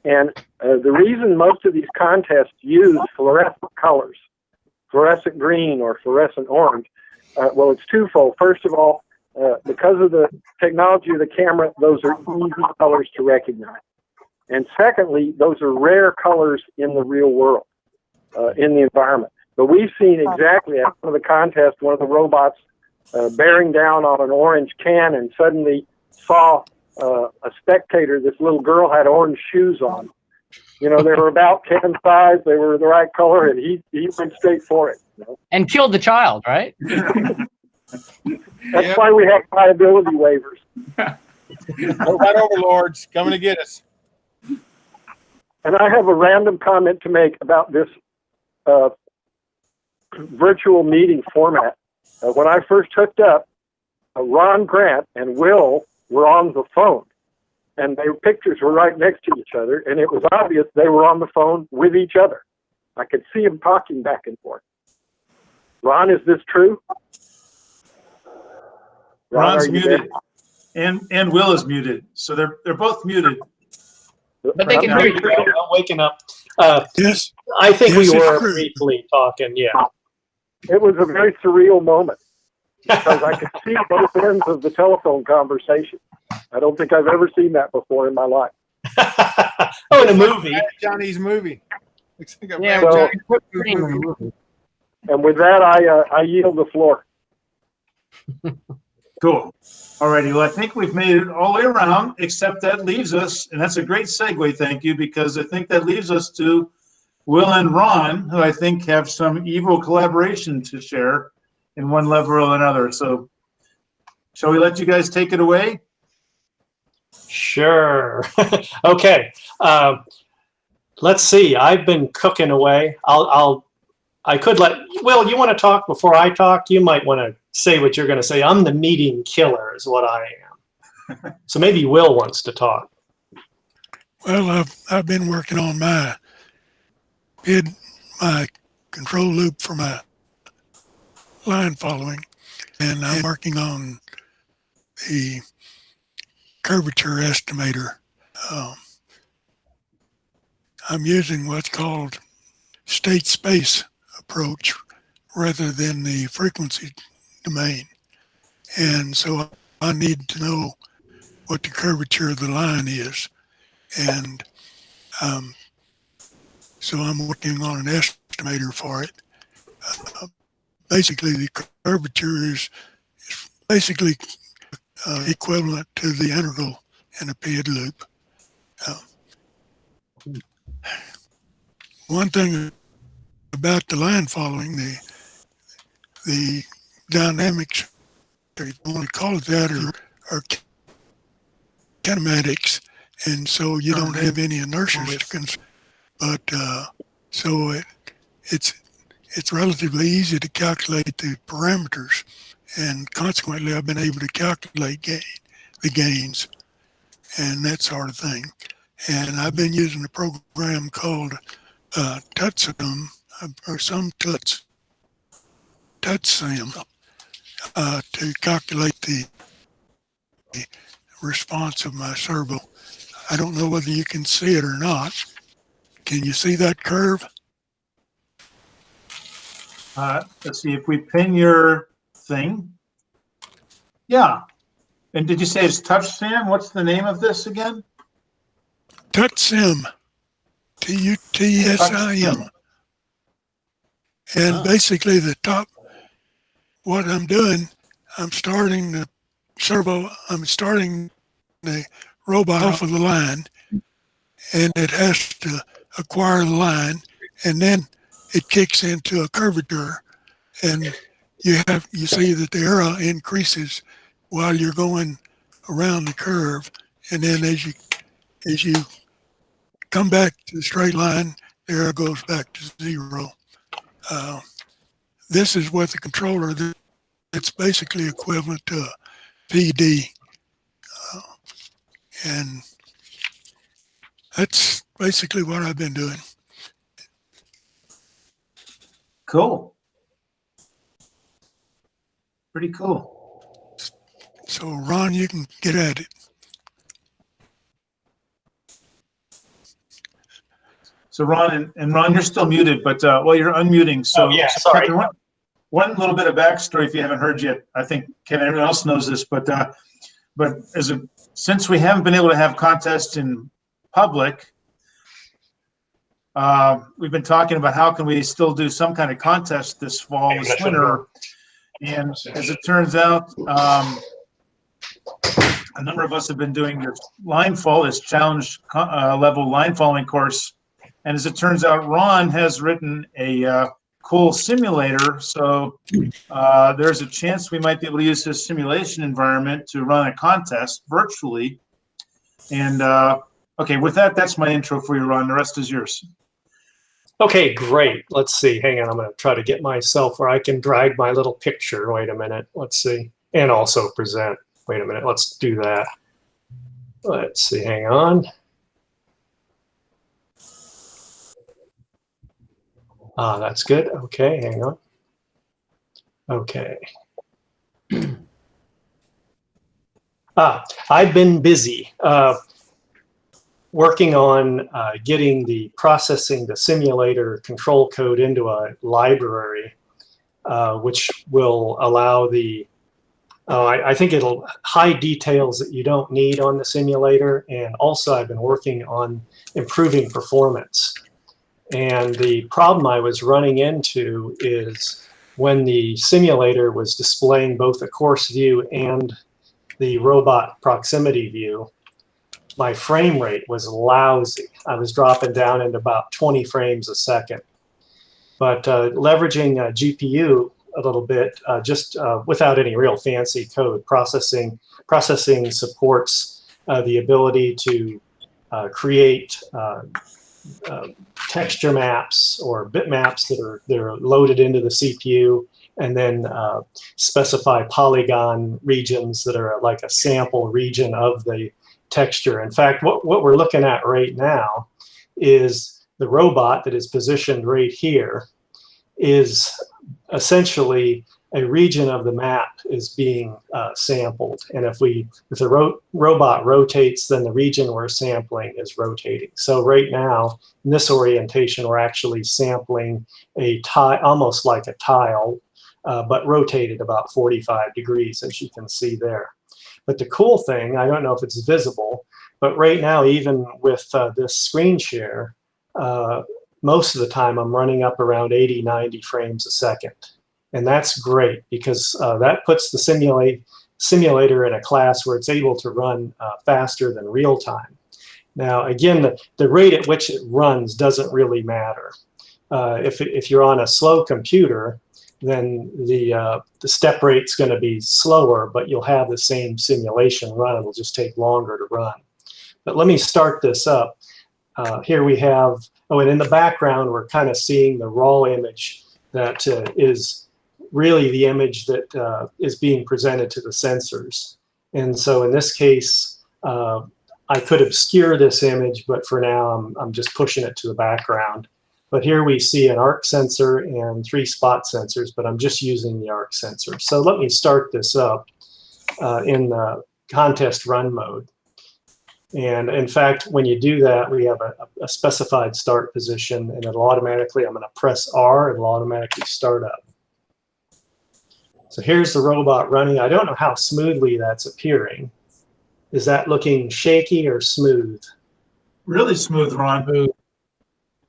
And the reason most of these contests use fluorescent colors, fluorescent green or fluorescent orange, well, it's twofold. First of all, because of the technology of the camera, those are easy colors to recognize. And secondly, those are rare colors in the real world, in the environment. But we've seen exactly at one of the contests, one of the robots bearing down on an orange can and suddenly saw a spectator. This little girl had orange shoes on. You know, they were about can size, they were the right color, and he went straight for it. You know? And killed the child, right? That's why we have liability waivers. Robot overlords coming to get us. And I have a random comment to make about this virtual meeting format. When I first hooked up, Ron Grant and Will were on the phone, and their pictures were right next to each other, and it was obvious they were on the phone with each other. I could see them talking back and forth. Ron, is this true? Ron, Ron's are you muted, there? and Will is muted, so they're both muted. But they can There hear you you. go. I'm waking up. Yes. I think Yes, we it's were true. briefly talking. Yeah. It was a very surreal moment because I could see both ends of the telephone conversation. I don't think I've ever seen that before in my life. Oh, in a movie. Johnny's movie. Looks like a Yeah, Bad So- Johnny movie. And with that, I yield the floor. Cool. Alrighty, well, I think we've made it all the way around, except that leaves us, and that's a great segue, thank you, because I think that leaves us to Will and Ron, who I think have some evil collaboration to share in one level or another. So shall we let you guys take it away? Sure. Okay. Let's see. I've been cooking away. I could let Will. You want to talk before I talk? You might want to say what you're going to say. I'm the meeting killer, is what I am. So maybe Will wants to talk. Well, I've been working on my control loop for my line following, and I'm working on the curvature estimator. I'm using what's called state space approach rather than the frequency domain. And so I need to know what the curvature of the line is. And so I'm working on an estimator for it. Basically, the curvature is basically equivalent to the integral in a PID loop. One thing about the line following, the dynamics, if you want to call it that, are kinematics, and so you don't have any inertia. But so it's relatively easy to calculate the parameters, and consequently, I've been able to calculate the gains and that sort of thing. And I've been using a program called TutSim, or some TutSim, to calculate the response of my servo. I don't know whether you can see it or not. Can you see that curve? Let's see if we pin your thing. Yeah. And did you say it's TouchSim? What's the name of this again? TutSim, TUTSIM. And basically the top, what I'm doing, I'm starting the servo, I'm starting the robot off of the line, and it has to acquire the line, and then it kicks into a curvature, and you see that the arrow increases while you're going around the curve, and then as you come back to the straight line, the arrow goes back to 0. This is what the controller, it's basically equivalent to a PD, and that's basically what I've been doing. Cool. Pretty cool. So Ron, you can get at it. So Ron, and Ron, you're still muted, but well, you're unmuting. So, yeah, sorry. Captain, one little bit of backstory, if you haven't heard yet. I think everyone else knows this, but since we haven't been able to have contests in public, we've been talking about how can we still do some kind of contest this fall, this winter. And as it turns out, a number of us have been doing this this challenge level line following course. And as it turns out, Ron has written a cool simulator. So there's a chance we might be able to use his simulation environment to run a contest virtually. And okay, with that, that's my intro for you, Ron. The rest is yours. Okay, great. Let's see. Hang on. I'm going to try to get myself where I can drag my little picture. Wait a minute. Let's see. And also present. Wait a minute. Let's do that. Let's see. Hang on. That's good. Okay, hang on. Okay. I've been busy working on getting the simulator control code into a library, which will allow the, I think it'll hide details that you don't need on the simulator. And also I've been working on improving performance. And the problem I was running into is when the simulator was displaying both the course view and the robot proximity view, my frame rate was lousy. I was dropping down into about 20 frames a second. But leveraging GPU a little bit, just without any real fancy code, processing supports the ability to create texture maps or bitmaps that are loaded into the CPU, and then specify polygon regions that are like a sample region of the texture. In fact, what we're looking at right now is the robot that is positioned right here is essentially a region of the map is being sampled. And if the robot rotates, then the region we're sampling is rotating. So right now, in this orientation, we're actually sampling a tile, almost like a tile, but rotated about 45 degrees, as you can see there. But the cool thing, I don't know if it's visible, but right now, even with this screen share, most of the time I'm running up around 80, 90 frames a second. And that's great because that puts the simulator in a class where it's able to run faster than real time. Now, again, the rate at which it runs doesn't really matter. If you're on a slow computer, then the step rate's going to be slower, but you'll have the same simulation run. It'll just take longer to run. But let me start this up. Here we have, and in the background, we're kind of seeing the raw image that is really the image that is being presented to the sensors. And so in this case, I could obscure this image, but for now, I'm just pushing it to the background. But here we see an arc sensor and 3 spot sensors, but I'm just using the arc sensor. So let me start this up in contest run mode. And in fact, when you do that, we have a specified start position, and it'll automatically, I'm going to press R, it'll automatically start up. So here's the robot running. I don't know how smoothly that's appearing. Is that looking shaky or smooth? Really smooth, Ron.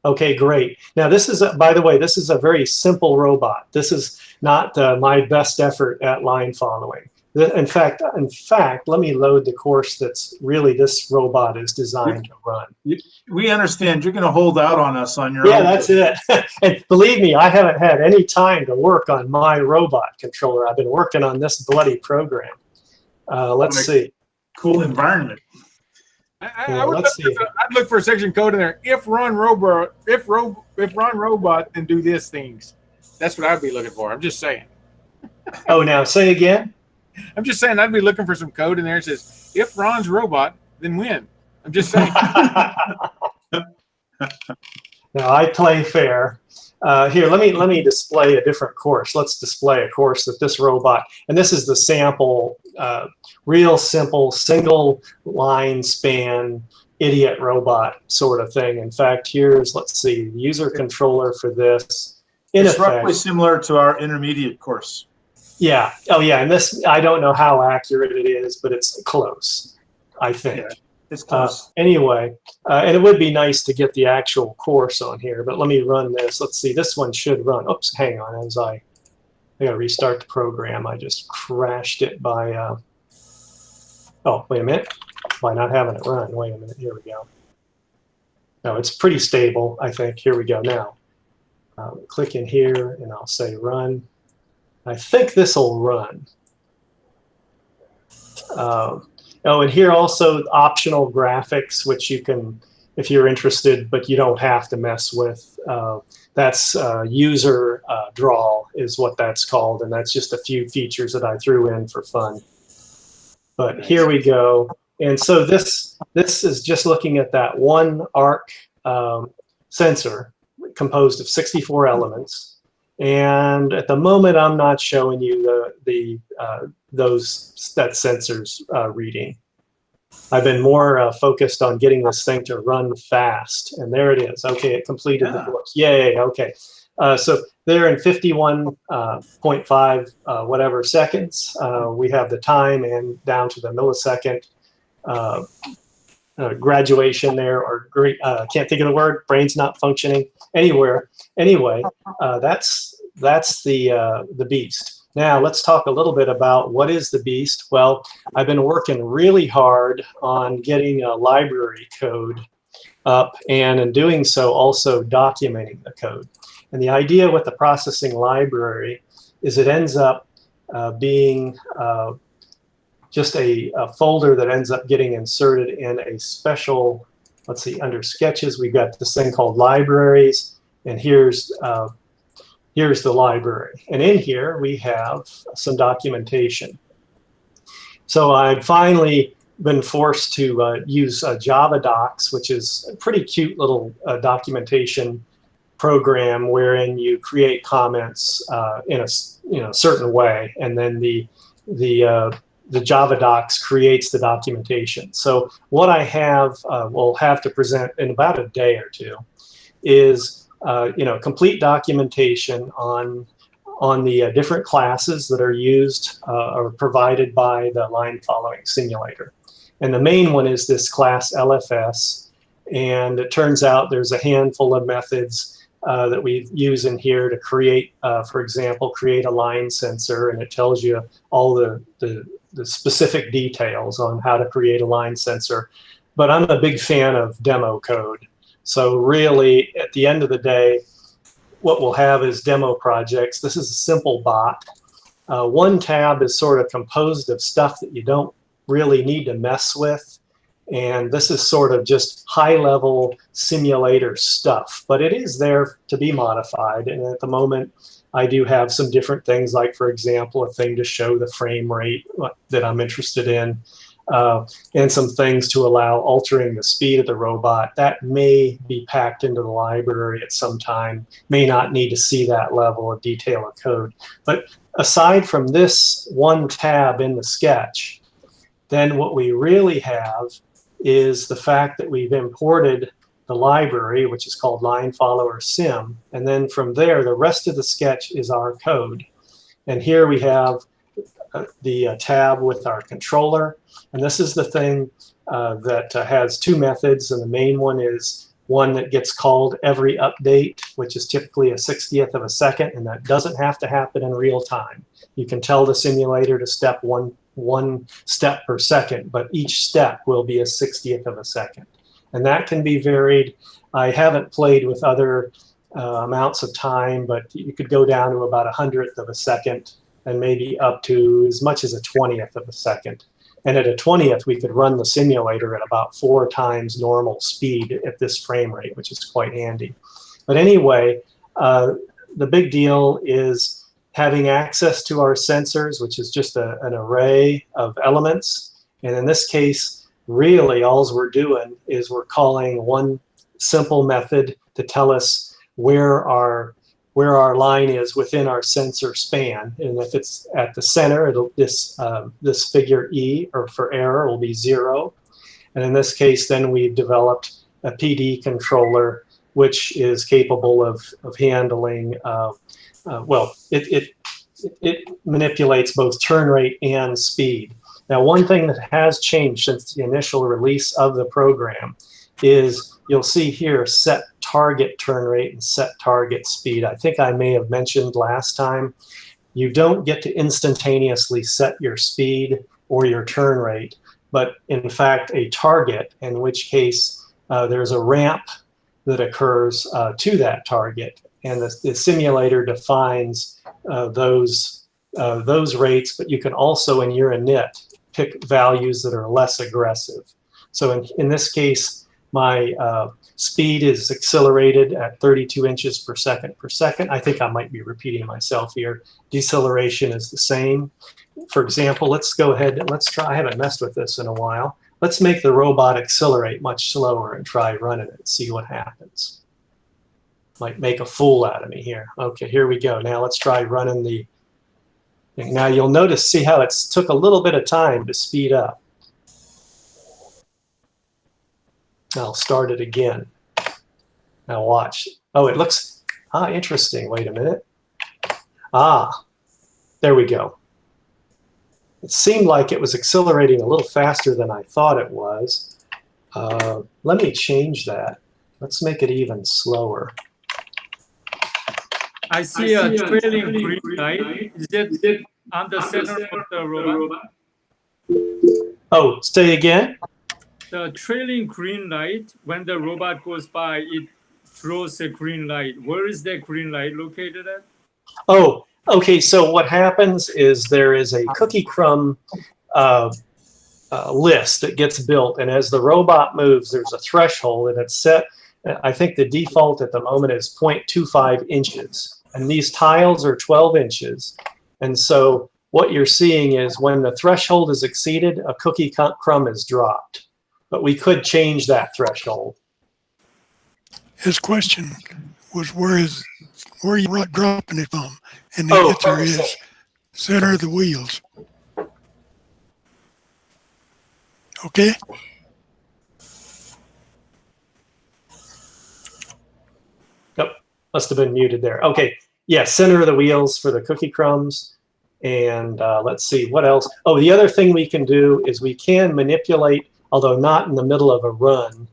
Okay, great. Now this is, by the way, this is a very simple robot. This is not my best effort at line following. In fact, let me load the course that's really this robot is designed to run. We understand you're going to hold out on us on your own. Yeah, that's it. And believe me, I haven't had any time to work on my robot controller. I've been working on this bloody program. Let's see. Cool environment. I would I'd look for a section code in there. If run robot, then do this things. That's what I'd be looking for. I'm just saying. Oh, now say again. I'm just saying I'd be looking for some code in there that says, if Ron's robot, then win. I'm just saying. Now I play fair. Here, let me display a different course. Let's display a course that this robot, and this is the sample, real simple single line span idiot robot sort of thing. In fact, here's, let's see, the user controller for this. It's roughly similar to our intermediate course. Yeah. Oh, yeah. And this, I don't know how accurate it is, but it's close, I think. Yeah, it's close. Anyway, and it would be nice to get the actual course on here, but let me run this. Let's see. This one should run. Oops, hang on. As I gotta restart the program. I just crashed it by, oh, wait a minute. By not having it run. Wait a minute. Here we go. No, it's pretty stable, I think. Here we go now. Click in here, and I'll say run. I think this will run. Oh, and here also optional graphics, which you can, if you're interested, but you don't have to mess with. That's user draw is what that's called, and that's just a few features that I threw in for fun. But here we go. And so this is just looking at that one arc sensor composed of 64 elements. And at the moment, I'm not showing you that sensor's reading. I've been more focused on getting this thing to run fast. And there it is. Okay, it completed the course. Yay, okay. So there in 51.5 whatever seconds, we have the time and down to the millisecond graduation there, or can't think of the word, brain's not functioning anywhere. Anyway, that's the beast. Now let's talk a little bit about what is the beast. Well, I've been working really hard on getting a library code up, and in doing so also documenting the code. And the idea with the processing library is it ends up being just a folder that ends up getting inserted in a special, let's see, under sketches, we've got this thing called libraries, and here's the library. And in here we have some documentation. So I've finally been forced to use Java Docs, which is a pretty cute little documentation program wherein you create comments in a certain way, and then the Java Docs creates the documentation. So what I have will have to present in about a day or two is complete documentation on the different classes that are used or provided by the line following simulator. And the main one is this class LFS, and it turns out there's a handful of methods that we use in here to create, for example, create a line sensor, and it tells you all the specific details on how to create a line sensor. But I'm a big fan of demo code. So really, at the end of the day, what we'll have is demo projects. This is a simple bot. One tab is sort of composed of stuff that you don't really need to mess with. And this is sort of just high-level simulator stuff, but it is there to be modified. And at the moment, I do have some different things, like, for example, a thing to show the frame rate that I'm interested in, and some things to allow altering the speed of the robot. That may be packed into the library at some time, may not need to see that level of detail of code. But aside from this one tab in the sketch, then what we really have is the fact that we've imported the library, which is called Line Follower Sim, and then from there, the rest of the sketch is our code. And here we have the tab with our controller, and this is the thing that has two methods, and the main one is one that gets called every update, which is typically a 60th of a second, and that doesn't have to happen in real time. You can tell the simulator to step one step per second, but each step will be a 60th of a second. And that can be varied. I haven't played with other amounts of time, but you could go down to about 100th of a second and maybe up to as much as a 20th of a second. And at a 20th, we could run the simulator at about 4 times normal speed at this frame rate, which is quite handy. But anyway, the big deal is having access to our sensors, which is just an array of elements. And in this case, really all we're doing is we're calling one simple method to tell us where our line is within our sensor span. And if it's at the center, this figure E, or for error, will be 0. And in this case, then we've developed a PD controller, which is capable of handling well, it manipulates both turn rate and speed. Now, one thing that has changed since the initial release of the program is you'll see here set target turn rate and set target speed. I think I may have mentioned last time, you don't get to instantaneously set your speed or your turn rate, but in fact a target, in which case there's a ramp that occurs to that target. And the simulator defines those rates, but you can also, in your init, pick values that are less aggressive. So in this case, my speed is accelerated at 32 inches per second per second. I think I might be repeating myself here. Deceleration is the same. For example, let's go ahead and let's try, I haven't messed with this in a while. Let's make the robot accelerate much slower and try running it and see what happens. Might make a fool out of me here. Okay, here we go. Now let's try running the thing. Now you'll notice, see how it took a little bit of time to speed up. I'll start it again. Now watch. Oh, it looks, interesting. Wait a minute. There we go. It seemed like it was accelerating a little faster than I thought it was. Let me change that. Let's make it even slower. I see a trailing green light. Is it on the center of the robot? Oh, say again? The trailing green light, when the robot goes by, it throws a green light. Where is that green light located at? Oh, okay. So what happens is there is a cookie crumb list that gets built. And as the robot moves, there's a threshold and it's set. I think the default at the moment is 0.25 inches. And these tiles are 12 inches. And so what you're seeing is when the threshold is exceeded, a cookie crumb is dropped. But we could change that threshold. His question was where are you dropping it from? And the answer is center of the wheels. Okay? Yep, must have been muted there. Okay, yeah, center of the wheels for the cookie crumbs. And let's see, what else? Oh, the other thing we can do is we can manipulate, although not in the middle of a run,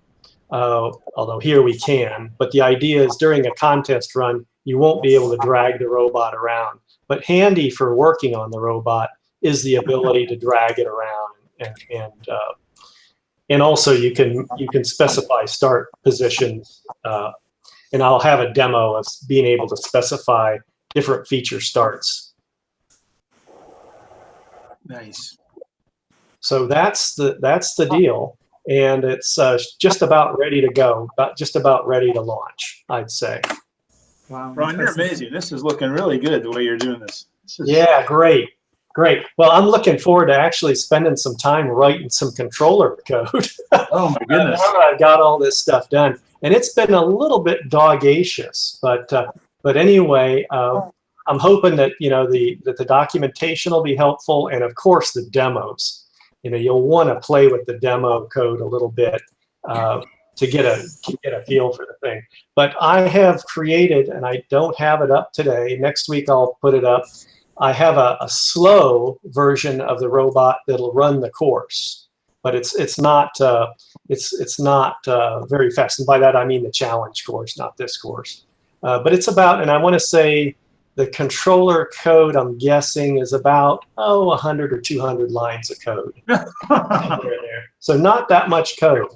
although here we can, but the idea is during a contest run, you won't be able to drag the robot around. But handy for working on the robot is the ability to drag it around, and also you can specify start positions, and I'll have a demo of being able to specify different feature starts. Nice. So that's the deal, and it's just about ready to go, just about ready to launch, I'd say. Wow, Ron, you're amazing. This is looking really good the way you're doing this. Yeah, great. Well, I'm looking forward to actually spending some time writing some controller code. Oh my goodness! Now that I've got all this stuff done, and it's been a little bit dogatious, but anyway, I'm hoping that that the documentation will be helpful, and of course the demos. You'll want to play with the demo code a little bit to get a feel for the thing. But I have created, and I don't have it up today. Next week I'll put it up. I have a slow version of the robot that'll run the course, but it's not very fast. And by that I mean the challenge course, not this course. But it's about, and I want to say the controller code, I'm guessing, is about 100 or 200 lines of code. So not that much code.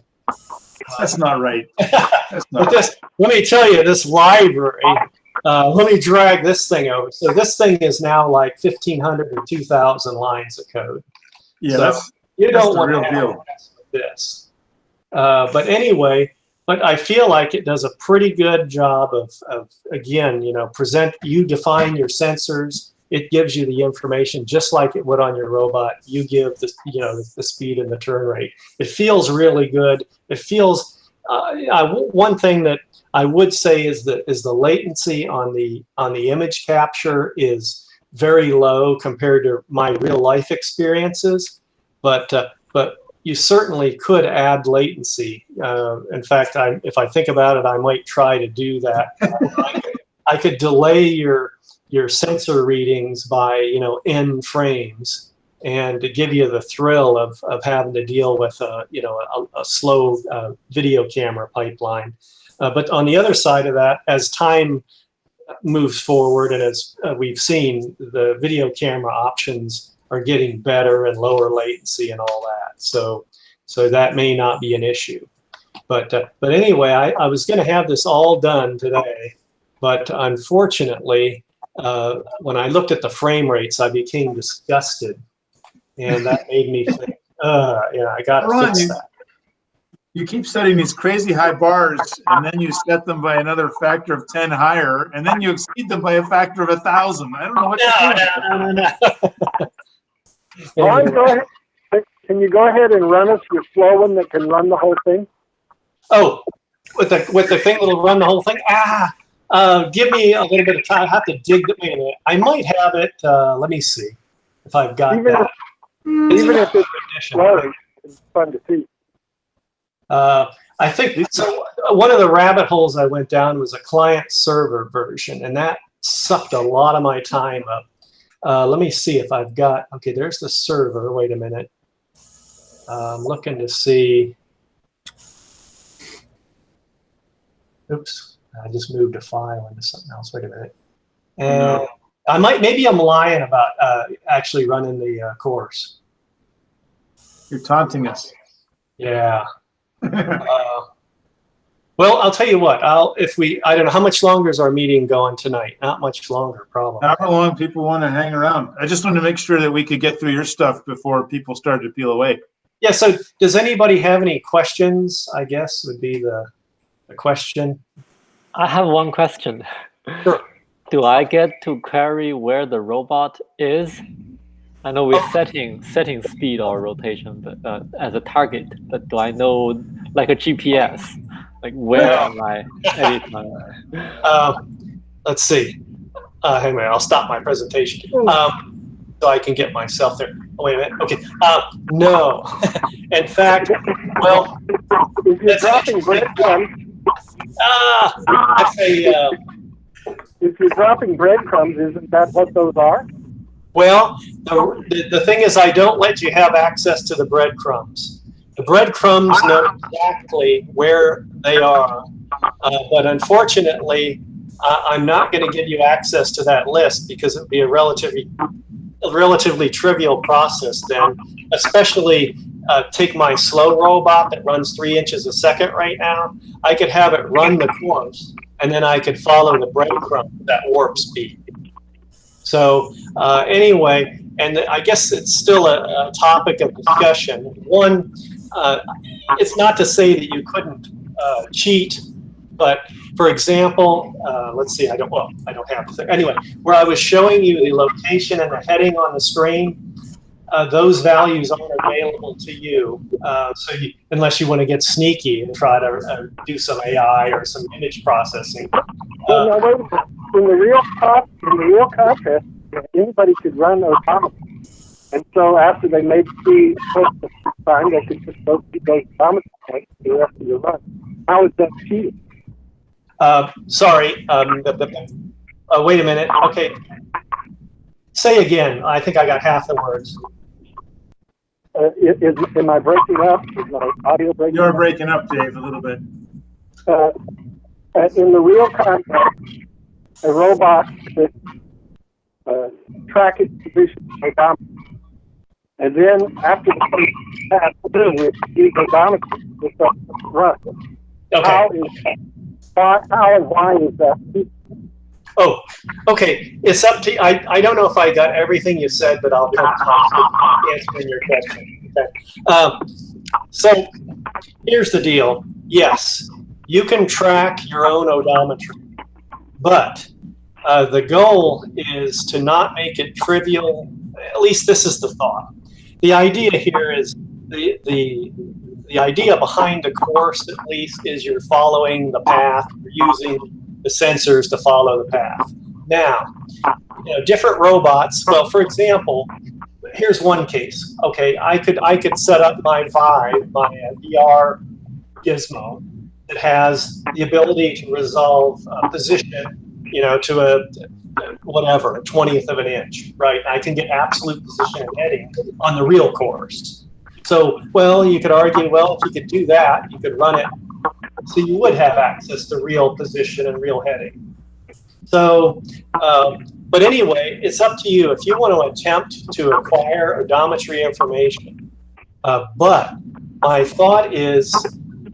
That's not right. That's not but let me tell you, this library, let me drag this thing over. So this thing is now like 1,500 or 2,000 lines of code. Yeah, so you don't want to mess with this. But anyway, but I feel like it does a pretty good job of again, you define your sensors. It gives you the information just like it would on your robot. You give the speed and the turn rate. It feels really good. It feels one thing that I would say is the latency on the image capture is very low compared to my real life experiences, but you certainly could add latency. In fact, if I think about it, I might try to do that. I could delay your sensor readings by n frames, and to give you the thrill of having to deal with a slow video camera pipeline. But on the other side of that, as time moves forward and as we've seen, the video camera options are getting better and lower latency and all that. So that may not be an issue. But anyway, I was going to have this all done today, but unfortunately, when I looked at the frame rates, I became disgusted, and that made me think, I got to fix that. You keep setting these crazy high bars, and then you set them by another factor of 10 higher, and then you exceed them by a factor of 1,000. I don't know what you're doing. Ron, go ahead. Can you go ahead and run us your slow one that can run the whole thing? Oh, with the thing that'll run the whole thing? Give me a little bit of time. I have to dig. Wait a minute. I might have it. Let me see if I've got that. Even if it's slow, it's fun to see. I think so. One of the rabbit holes I went down was a client server version, and that sucked a lot of my time up. Let me see if I've got. Okay, there's the server. Wait a minute. I'm looking to see. Oops, I just moved a file into something else. Wait a minute. And maybe I'm lying about actually running the course. You're taunting us. Yeah. Well, I'll tell you what. I don't know how much longer is our meeting going tonight. Not much longer, probably. How long people want to hang around? I just wanted to make sure that we could get through your stuff before people started to peel away. Yeah. So, does anybody have any questions? I guess would be the question. I have one question. Sure. Do I get to query where the robot is? I know we're setting speed or rotation, but as a target. But do I know, like a GPS, like where am I anytime? Let's see. Hang on, I'll stop my presentation so I can get myself there. Oh, wait a minute. Okay. No. In fact, well, if you're dropping breadcrumbs, if you're dropping breadcrumbs, isn't that what those are? Well, the thing is, I don't let you have access to the breadcrumbs. The breadcrumbs know exactly where they are, but unfortunately, I'm not going to give you access to that list because it would be a relatively trivial process then, especially take my slow robot that runs 3 inches a second right now. I could have it run the course, and then I could follow the breadcrumb at that warp speed. So anyway, and I guess it's still a topic of discussion. One, it's not to say that you couldn't cheat, but for example, let's see, I don't have the thing. Anyway, where I was showing you the location and the heading on the screen, those values aren't available to you, unless you want to get sneaky and try to do some AI or some image processing. In the real contest, anybody could run odometers. And so after they made the time, they could just go to those odometer points for the rest of the run. How is that cheating? Sorry. Wait a minute. Okay. Say again. I think I got half the words. Am I breaking up? Is my audio breaking up? You're breaking up, Dave, a little bit. In the real context, a robot could track its position odometer. And then after the pass through use odometer with the run. Okay. How and why is that? Oh, okay. It's up to you. I don't know if I got everything you said, but I'll come to answering your question. Okay. So here's the deal. Yes, you can track your own odometry, but the goal is to not make it trivial. At least this is the thought. The idea here is the idea behind the course, at least, is you're following the path. You're using the sensors to follow the path. Now, different robots. Well, for example, here's one case. Okay, I could set up my Vive, my VR gizmo that has the ability to resolve position, to a 1/20th of an inch, right? I can get absolute position and heading on the real course. So, well, you could argue, well, if you could do that, you could run it so you would have access to real position and real heading. So, but anyway, it's up to you if you want to attempt to acquire odometry information. But my thought is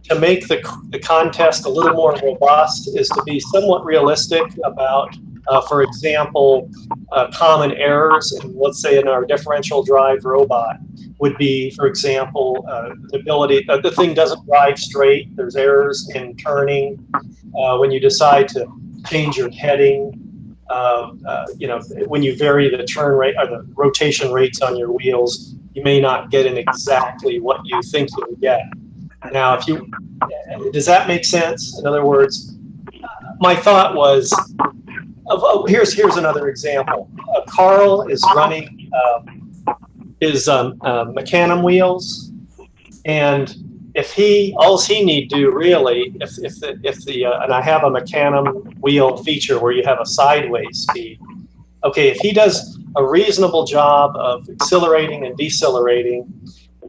to make the contest a little more robust is to be somewhat realistic about, for example, common errors. And let's say in our differential drive robot would be, for example, the ability, the thing doesn't drive straight. There's errors in turning. When you decide to change your heading, when you vary the turn rate or the rotation rates on your wheels, you may not get in exactly what you think you'll get. Now, does that make sense? In other words, my thought was, here's another example. Carl is running his Mecanum wheels, and if all he need do really, and I have a Mecanum wheel feature where you have a sideways speed. Okay, if he does a reasonable job of accelerating and decelerating,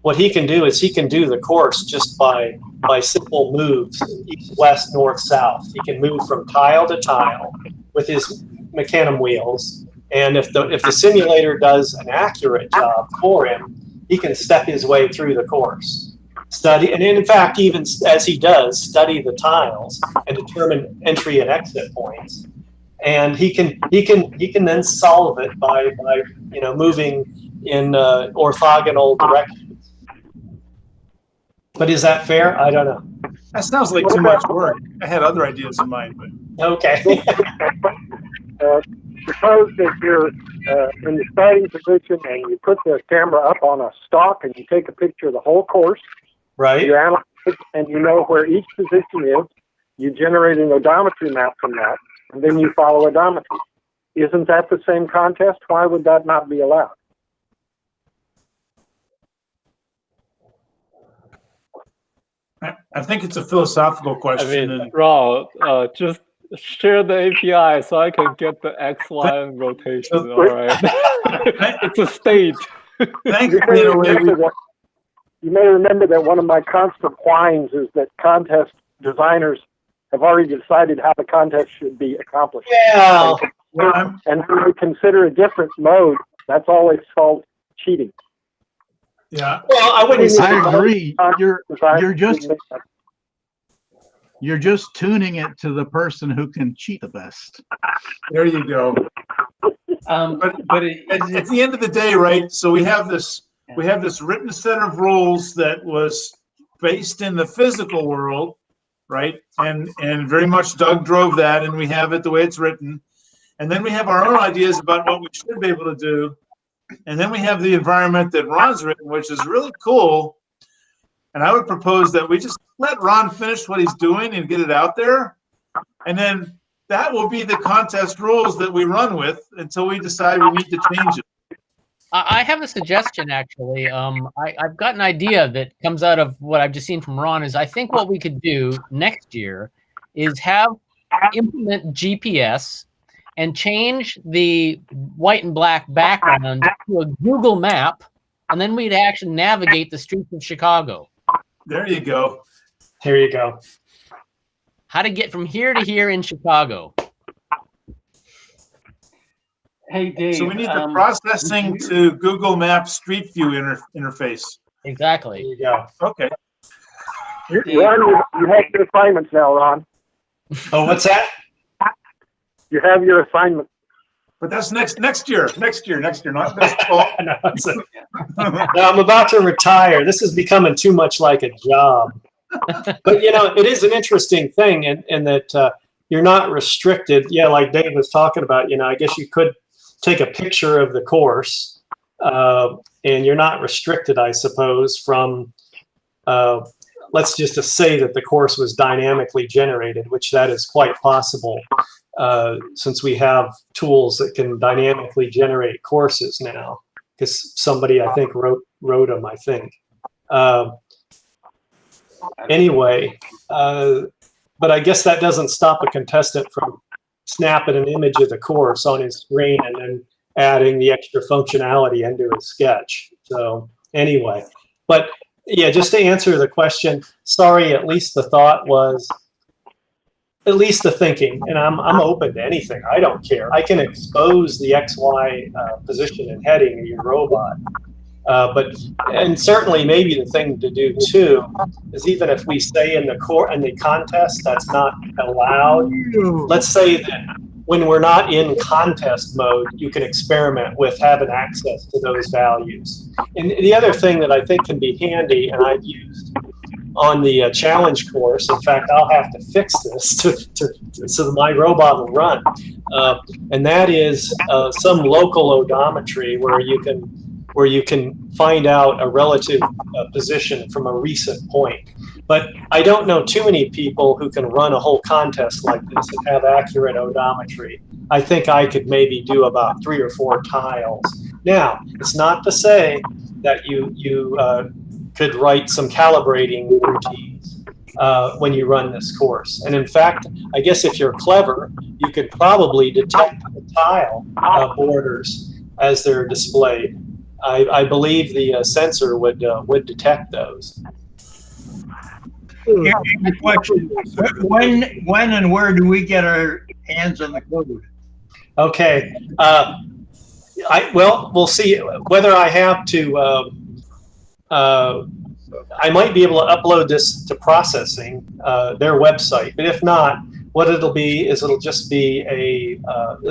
what he can do is he can do the course just by simple moves, east, west, north, south. He can move from tile to tile with his Mecanum wheels, and if the simulator does an accurate job for him, he can step his way through the course. Study, and in fact, even as he does, study the tiles and determine entry and exit points. And he can then solve it by moving in orthogonal directions. But is that fair? I don't know. That sounds like too much work. I had other ideas in mind, but okay. Suppose that you're in the starting position and you put the camera up on a stalk and you take a picture of the whole course. Right. You analyze it and you know where each position is. You generate an odometry map from that, and then you follow odometry. Isn't that the same contest? Why would that not be allowed? I think it's a philosophical question. I mean, Ron, just share the API so I can get the X, Y, and rotation. All right. It's a state. Thanks, you may remember that one of my constant whines is that contest designers have already decided how the contest should be accomplished. Yeah. And when we consider a different mode, that's always called cheating. Yeah. Well, I wouldn't say I agree. You're just tuning it to the person who can cheat the best. There you go. But at the end of the day, right? So we have this written set of rules that was based in the physical world, right? And very much Doug drove that, and we have it the way it's written. And then we have our own ideas about what we should be able to do. And then we have the environment that Ron's written, which is really cool. And I would propose that we just let Ron finish what he's doing and get it out there. And then that will be the contest rules that we run with until we decide we need to change it. I have a suggestion, actually. I've got an idea that comes out of what I've just seen from Ron. Is I think what we could do next year is implement GPS and change the white and black background to a Google map, and then we'd actually navigate the streets of Chicago. There you go. Here you go. How to get from here to here in Chicago. Hey, Dave. So we need the processing to Google Maps Street View interface. Exactly. There you go. Okay. Ron, you have your assignments now, Ron. Oh, what's that? You have your assignment. But that's next year, not this fall. No, I'm about to retire. This is becoming too much like a job. But it is an interesting thing in that you're not restricted. Yeah, like Dave was talking about. I guess you could take a picture of the course, and you're not restricted, I suppose, from. Let's just say that the course was dynamically generated, which that is quite possible. Since we have tools that can dynamically generate courses now, because somebody I think wrote them. I think. Anyway, but I guess that doesn't stop a contestant from snapping an image of the course on his screen and then adding the extra functionality into his sketch. So anyway, but yeah, just to answer the question, sorry, at least the thought was. At least the thinking, and I'm open to anything. I don't care. I can expose the XY position and heading of your robot. And certainly maybe the thing to do too is even if we say in the contest that's not allowed, let's say that when we're not in contest mode, you can experiment with having access to those values. And the other thing that I think can be handy, and I've used on the challenge course, in fact, I'll have to fix this so that my robot will run, and that is some local odometry where you can where you can find out a relative position from a recent point. But I don't know too many people who can run a whole contest like this and have accurate odometry. I think I could maybe do about 3 or 4 tiles. Now, it's not to say that you could write some calibrating routines when you run this course. And in fact, I guess if you're clever, you could probably detect the tile borders as they're displayed. I believe the sensor would detect those. Here's the question: when and where do we get our hands on the code? Okay. Well, we'll see whether I have to. I might be able to upload this to processing, their website, but if not, what it'll be is it'll just be a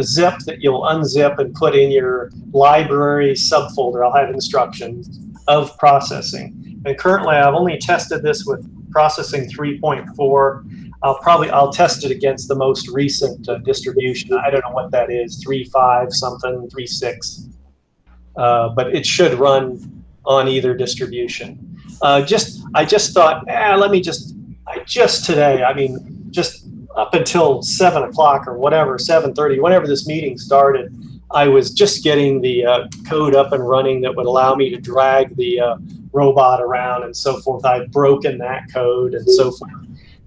zip that you'll unzip and put in your library subfolder. I'll have instructions of processing. And currently, I've only tested this with processing 3.4. I'll test it against the most recent distribution. I don't know what that is, 3.5 something, 3.6. But it should run on either distribution. I just thought, today, I mean, just up until 7 o'clock or whatever, 7:30, whenever this meeting started, I was just getting the code up and running that would allow me to drag the robot around and so forth. I've broken that code and so forth.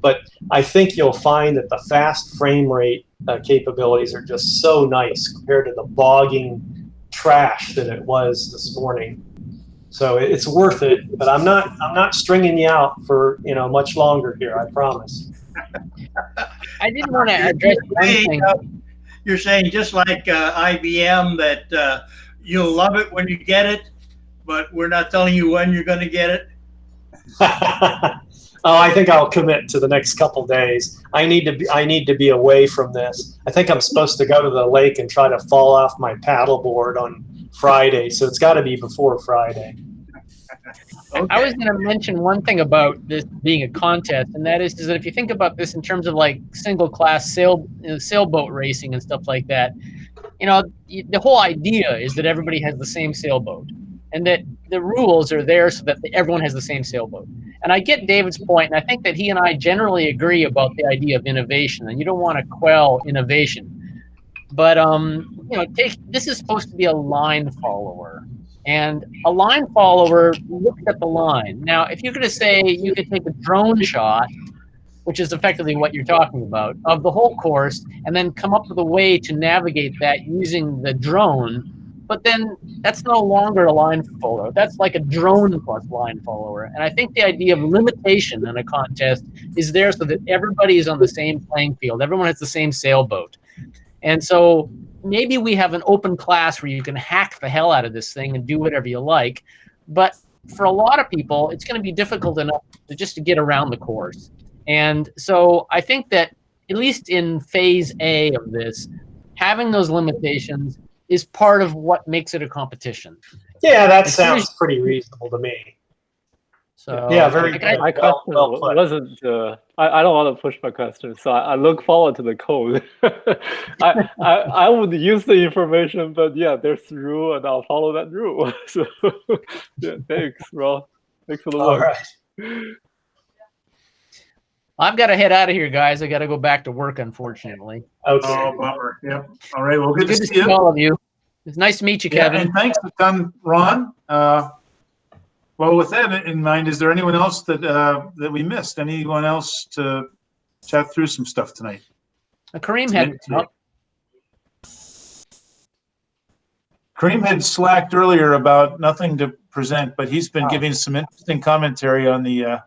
But I think you'll find that the fast frame rate capabilities are just so nice compared to the bogging trash that it was this morning. So it's worth it, but I'm not stringing you out for much longer here. I promise. I didn't want to address anything. You're saying just like IBM that you'll love it when you get it, but we're not telling you when you're going to get it. Oh, I think I'll commit to the next couple days. I need to be away from this. I think I'm supposed to go to the lake and try to fall off my paddleboard on Friday, so it's got to be before Friday. Okay. I was going to mention one thing about this being a contest, and that is that if you think about this in terms of like single class sailboat racing and stuff like that, the whole idea is that everybody has the same sailboat, and that the rules are there so that everyone has the same sailboat. And I get David's point, and I think that he and I generally agree about the idea of innovation, and you don't want to quell innovation. But this is supposed to be a line follower. And a line follower looks at the line. Now, if you're going to say you could take a drone shot, which is effectively what you're talking about, of the whole course, and then come up with a way to navigate that using the drone, but then that's no longer a line follower. That's like a drone plus line follower. And I think the idea of limitation in a contest is there so that everybody is on the same playing field. Everyone has the same sailboat. And so maybe we have an open class where you can hack the hell out of this thing and do whatever you like. But for a lot of people, it's going to be difficult enough to get around the course. And so I think that at least in phase A of this, having those limitations is part of what makes it a competition. Yeah, that sounds pretty reasonable to me. So yeah, very good. My question wasn't. I don't want to push my question, so I look forward to the code. I would use the information, but yeah, there's a rule, and I'll follow that rule. So yeah, thanks, Rob. Thanks for the work. All right. I've got to head out of here, guys. I got to go back to work, unfortunately. Okay. Oh, bummer. Yep. All right. Well, good to see see you. all of you. It's nice to meet you, Kevin. And thanks for coming, Ron. Well, with that in mind, is there anyone else that we missed? Anyone else to chat through some stuff tonight? Kareem had. Kareem had slacked earlier about nothing to present, but he's been giving some interesting commentary on the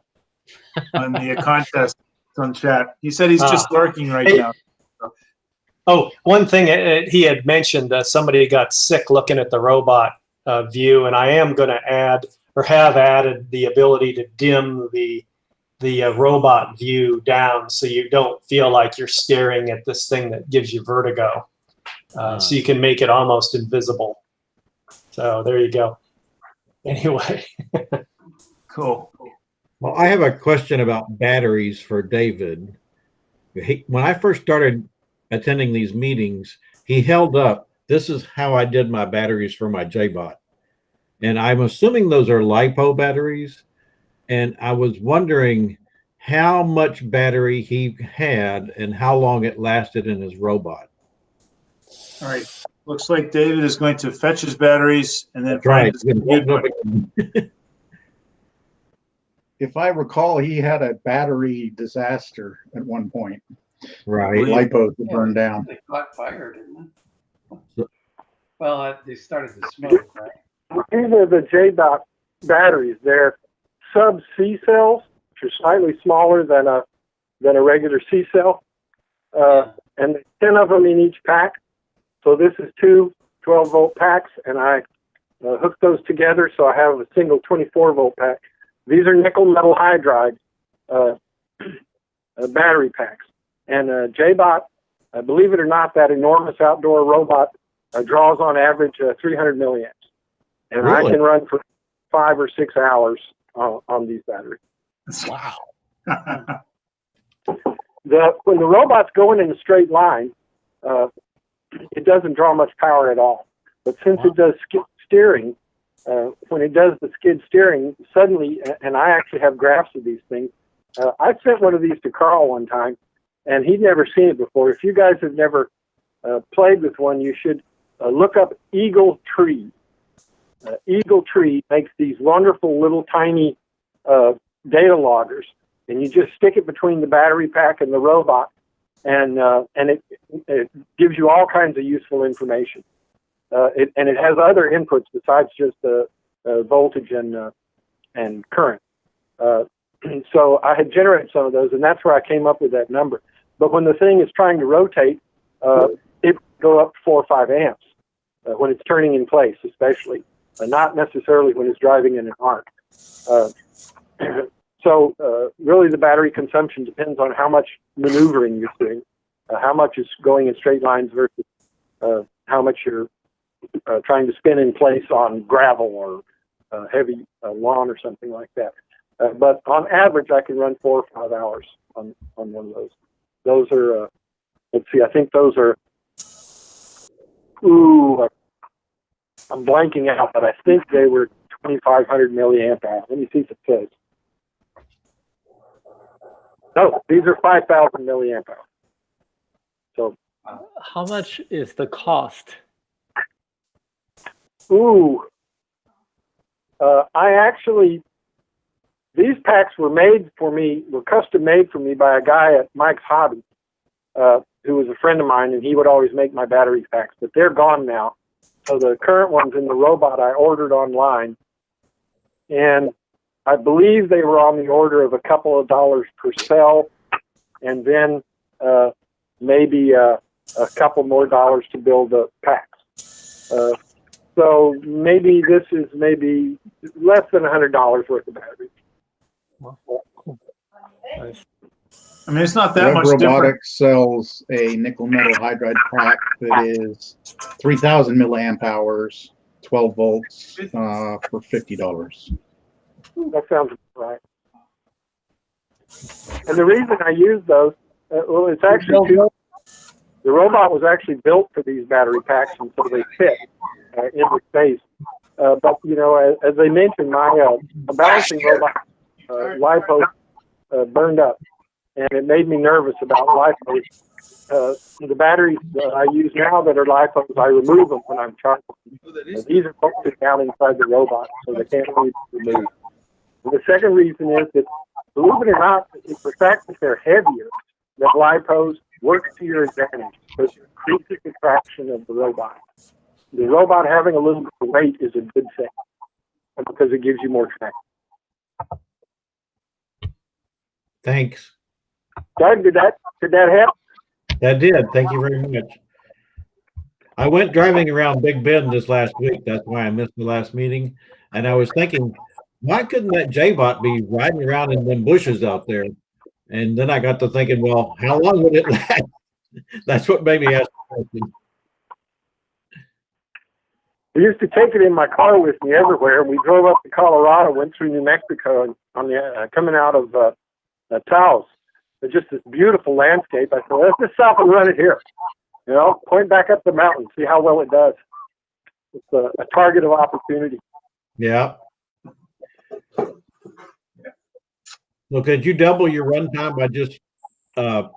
contest on chat. He said he's just lurking right now. Oh, one thing he had mentioned that somebody got sick looking at the robot view, and I am going to add or have added the ability to dim the robot view down so you don't feel like you're staring at this thing that gives you vertigo. So you can make it almost invisible. So there you go. Anyway. Cool. Well, I have a question about batteries for David. When I first started attending these meetings, he held up, this is how I did my batteries for my JBot. and I'm assuming those are LiPo batteries. And I was wondering how much battery he had and how long it lasted in his robot. All right. Looks like David is going to fetch his batteries and then find his If I recall, he had a battery disaster at one point. Right. LiPos that burned down. They caught fire, didn't they? Well, they started to smoke, right? These are the JDOT batteries. They're sub-C cells, which are slightly smaller than a regular C cell. And 10 of them in each pack. So this is two 12-volt packs, and I hooked those together so I have a single 24-volt pack. These are nickel metal hydride battery packs. And JBot, believe it or not, that enormous outdoor robot draws on average 300 milliamps. And Really? I can run for 5 or 6 hours on these batteries. Wow. When the robot's going in a straight line, it doesn't draw much power at all. But since it does skid steering, when it does the skid steering, suddenly, and I actually have graphs of these things, I sent one of these to Carl one time, and he'd never seen it before. If you guys have never played with one, you should look up Eagle Tree. Eagle Tree makes these wonderful little tiny data loggers, and you just stick it between the battery pack and the robot, and it gives you all kinds of useful information. And it has other inputs besides just voltage and current. So I had generated some of those, and that's where I came up with that number. But when the thing is trying to rotate, it go up to 4 or 5 amps when it's turning in place, especially. Not necessarily when it's driving in an arc. So really the battery consumption depends on how much maneuvering you're doing, how much is going in straight lines versus how much you're trying to spin in place on gravel or heavy lawn or something like that. But on average, I can run 4 or 5 hours on one of those. Those are, let's see, I think those are, I'm blanking out, but I think they were 2,500 milliamp hours. Let me see if it says. No, these are 5,000 milliamp hours. So, how much is the cost? These packs were made for me, were custom made for me by a guy at Mike's Hobby, who was a friend of mine, and he would always make my battery packs, but they're gone now. So the current ones in the robot I ordered online, and I believe they were on the order of a couple of dollars per cell, and then maybe a couple more dollars to build the packs. So maybe this is maybe less than $100 worth of batteries. Nice. I mean, it's not that Web much different. Robotics sells a nickel metal hydride pack that is 3,000 milliamp hours, 12 volts, for $50. That sounds right. And the reason I use those, well, it's actually the robot was actually built for these battery packs, and so they fit in the space. But you know, as I mentioned, my balancing robot LiPo burned up, and it made me nervous about LiPos. The batteries that I use now that are LiPos, I remove them when I'm charging. These are bolted down inside the robot, so they can't really be removed. And the second reason is that, believe it or not, it's the fact that they're heavier, that LiPos work to your advantage, because it increases the traction of the robot. The robot having a little bit of weight is a good thing, because it gives you more traction. Thanks. Doug, did that help? That did. Thank you very much. I went driving around Big Bend this last week. That's why I missed the last meeting. And I was thinking, why couldn't that J-Bot be riding around in them bushes out there? And then I got to thinking, well, how long would it last? That's what made me ask the question. I used to take it in my car with me everywhere. We drove up to Colorado, went through New Mexico, and on the coming out of Taos. It's just this beautiful landscape. I said, let's just stop and run it here. You know, point back up the mountain, see how well it does. It's a target of opportunity. Yeah. So could you double your runtime by just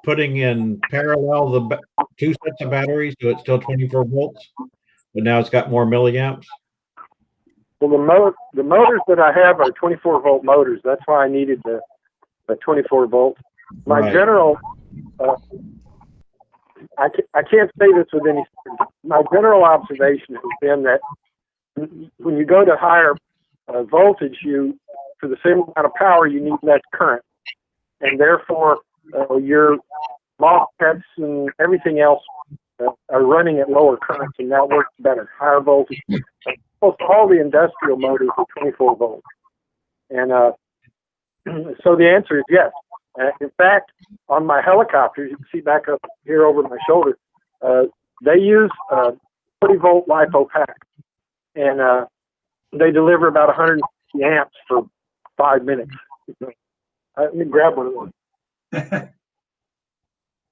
putting in parallel the two sets of batteries so it's still 24 volts, but now it's got more milliamps? Well, the motors that I have are 24 volt motors. That's why I needed the 24 volt. My Right. general, I can't say this with any. My general observation has been that when you go to higher voltage, for the same amount of power, you need less current, and therefore your MOSFETs and everything else are running at lower currents, and that works better. Higher voltage. Almost all the industrial motors are 24 volts, and so the answer is yes. In fact, on my helicopters, you can see back up here over my shoulder, they use 40 volt LiPo pack, and they deliver about 150 amps for 5 minutes. Let me grab one of those.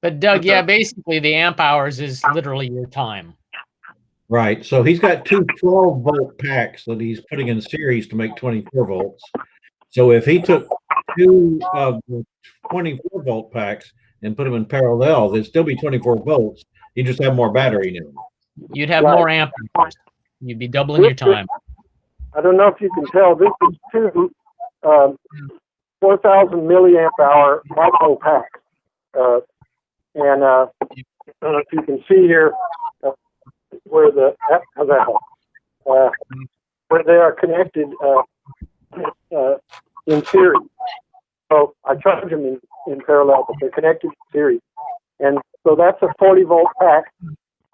But Doug, yeah, basically the amp hours is literally your time. Right. So he's got two 12 volt packs that he's putting in series to make 24 volts. So if he took two of the 24 volt packs and put them in parallel, they'd still be 24 volts. You just have more battery in them. You'd have more amp hours. You'd be doubling your time. I don't know if you can tell, this is two 4,000 milliamp hour LiPo packs. And I don't know if you can see here where how's that help? Where they are connected in series. So I charge them in parallel, but they're connected in series. And so that's a 40 volt pack,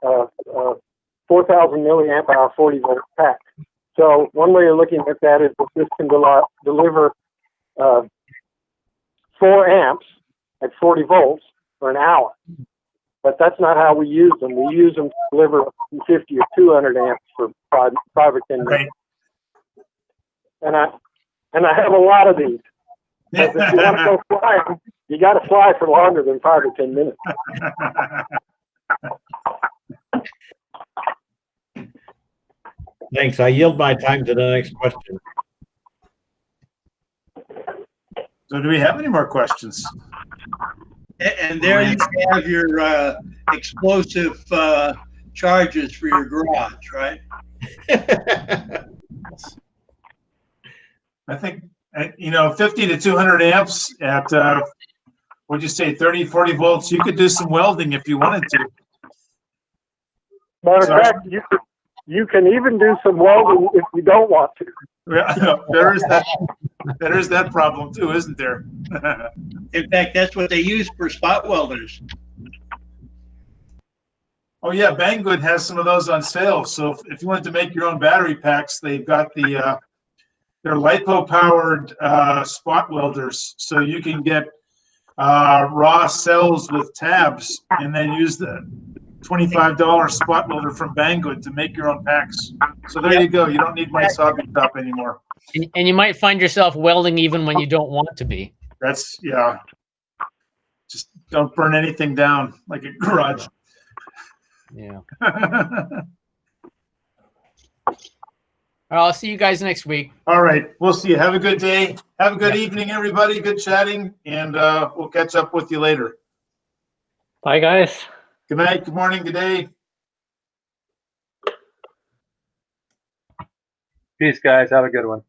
4,000 milliamp hour 40 volt pack. So one way of looking at that is that this can deliver 4 amps at 40 volts for an hour. But that's not how we use them. We use them to deliver 50 or 200 amps for 5 or 10 minutes. And I have a lot of these. Because if you want to go flying, you got to fly for longer than 5 or 10 minutes. Thanks. I yield my time to the next question. So do we have any more questions? And there you have your explosive charges for your garage, right? I think, 50 to 200 amps at, what'd you say, 30, 40 volts, you could do some welding if you wanted to. Matter of fact, you can even do some welding if you don't want to. Yeah, there is that problem too, isn't there? In fact, that's what they use for spot welders. Oh yeah, Banggood has some of those on sale. So if you wanted to make your own battery packs, they've got their LiPo powered spot welders. So you can get raw cells with tabs and then use the $25 spot welder from Banggood to make your own packs. So there you go. You don't need my hobby shop anymore. And you might find yourself welding even when you don't want to be. That's, yeah. Just don't burn anything down like a garage. Yeah. All right, I'll see you guys next week. All right. We'll see you. Have a good day. Have a good evening, everybody. Good chatting. And we'll catch up with you later. Bye, guys. Good night. Good morning. Good day. Peace, guys. Have a good one.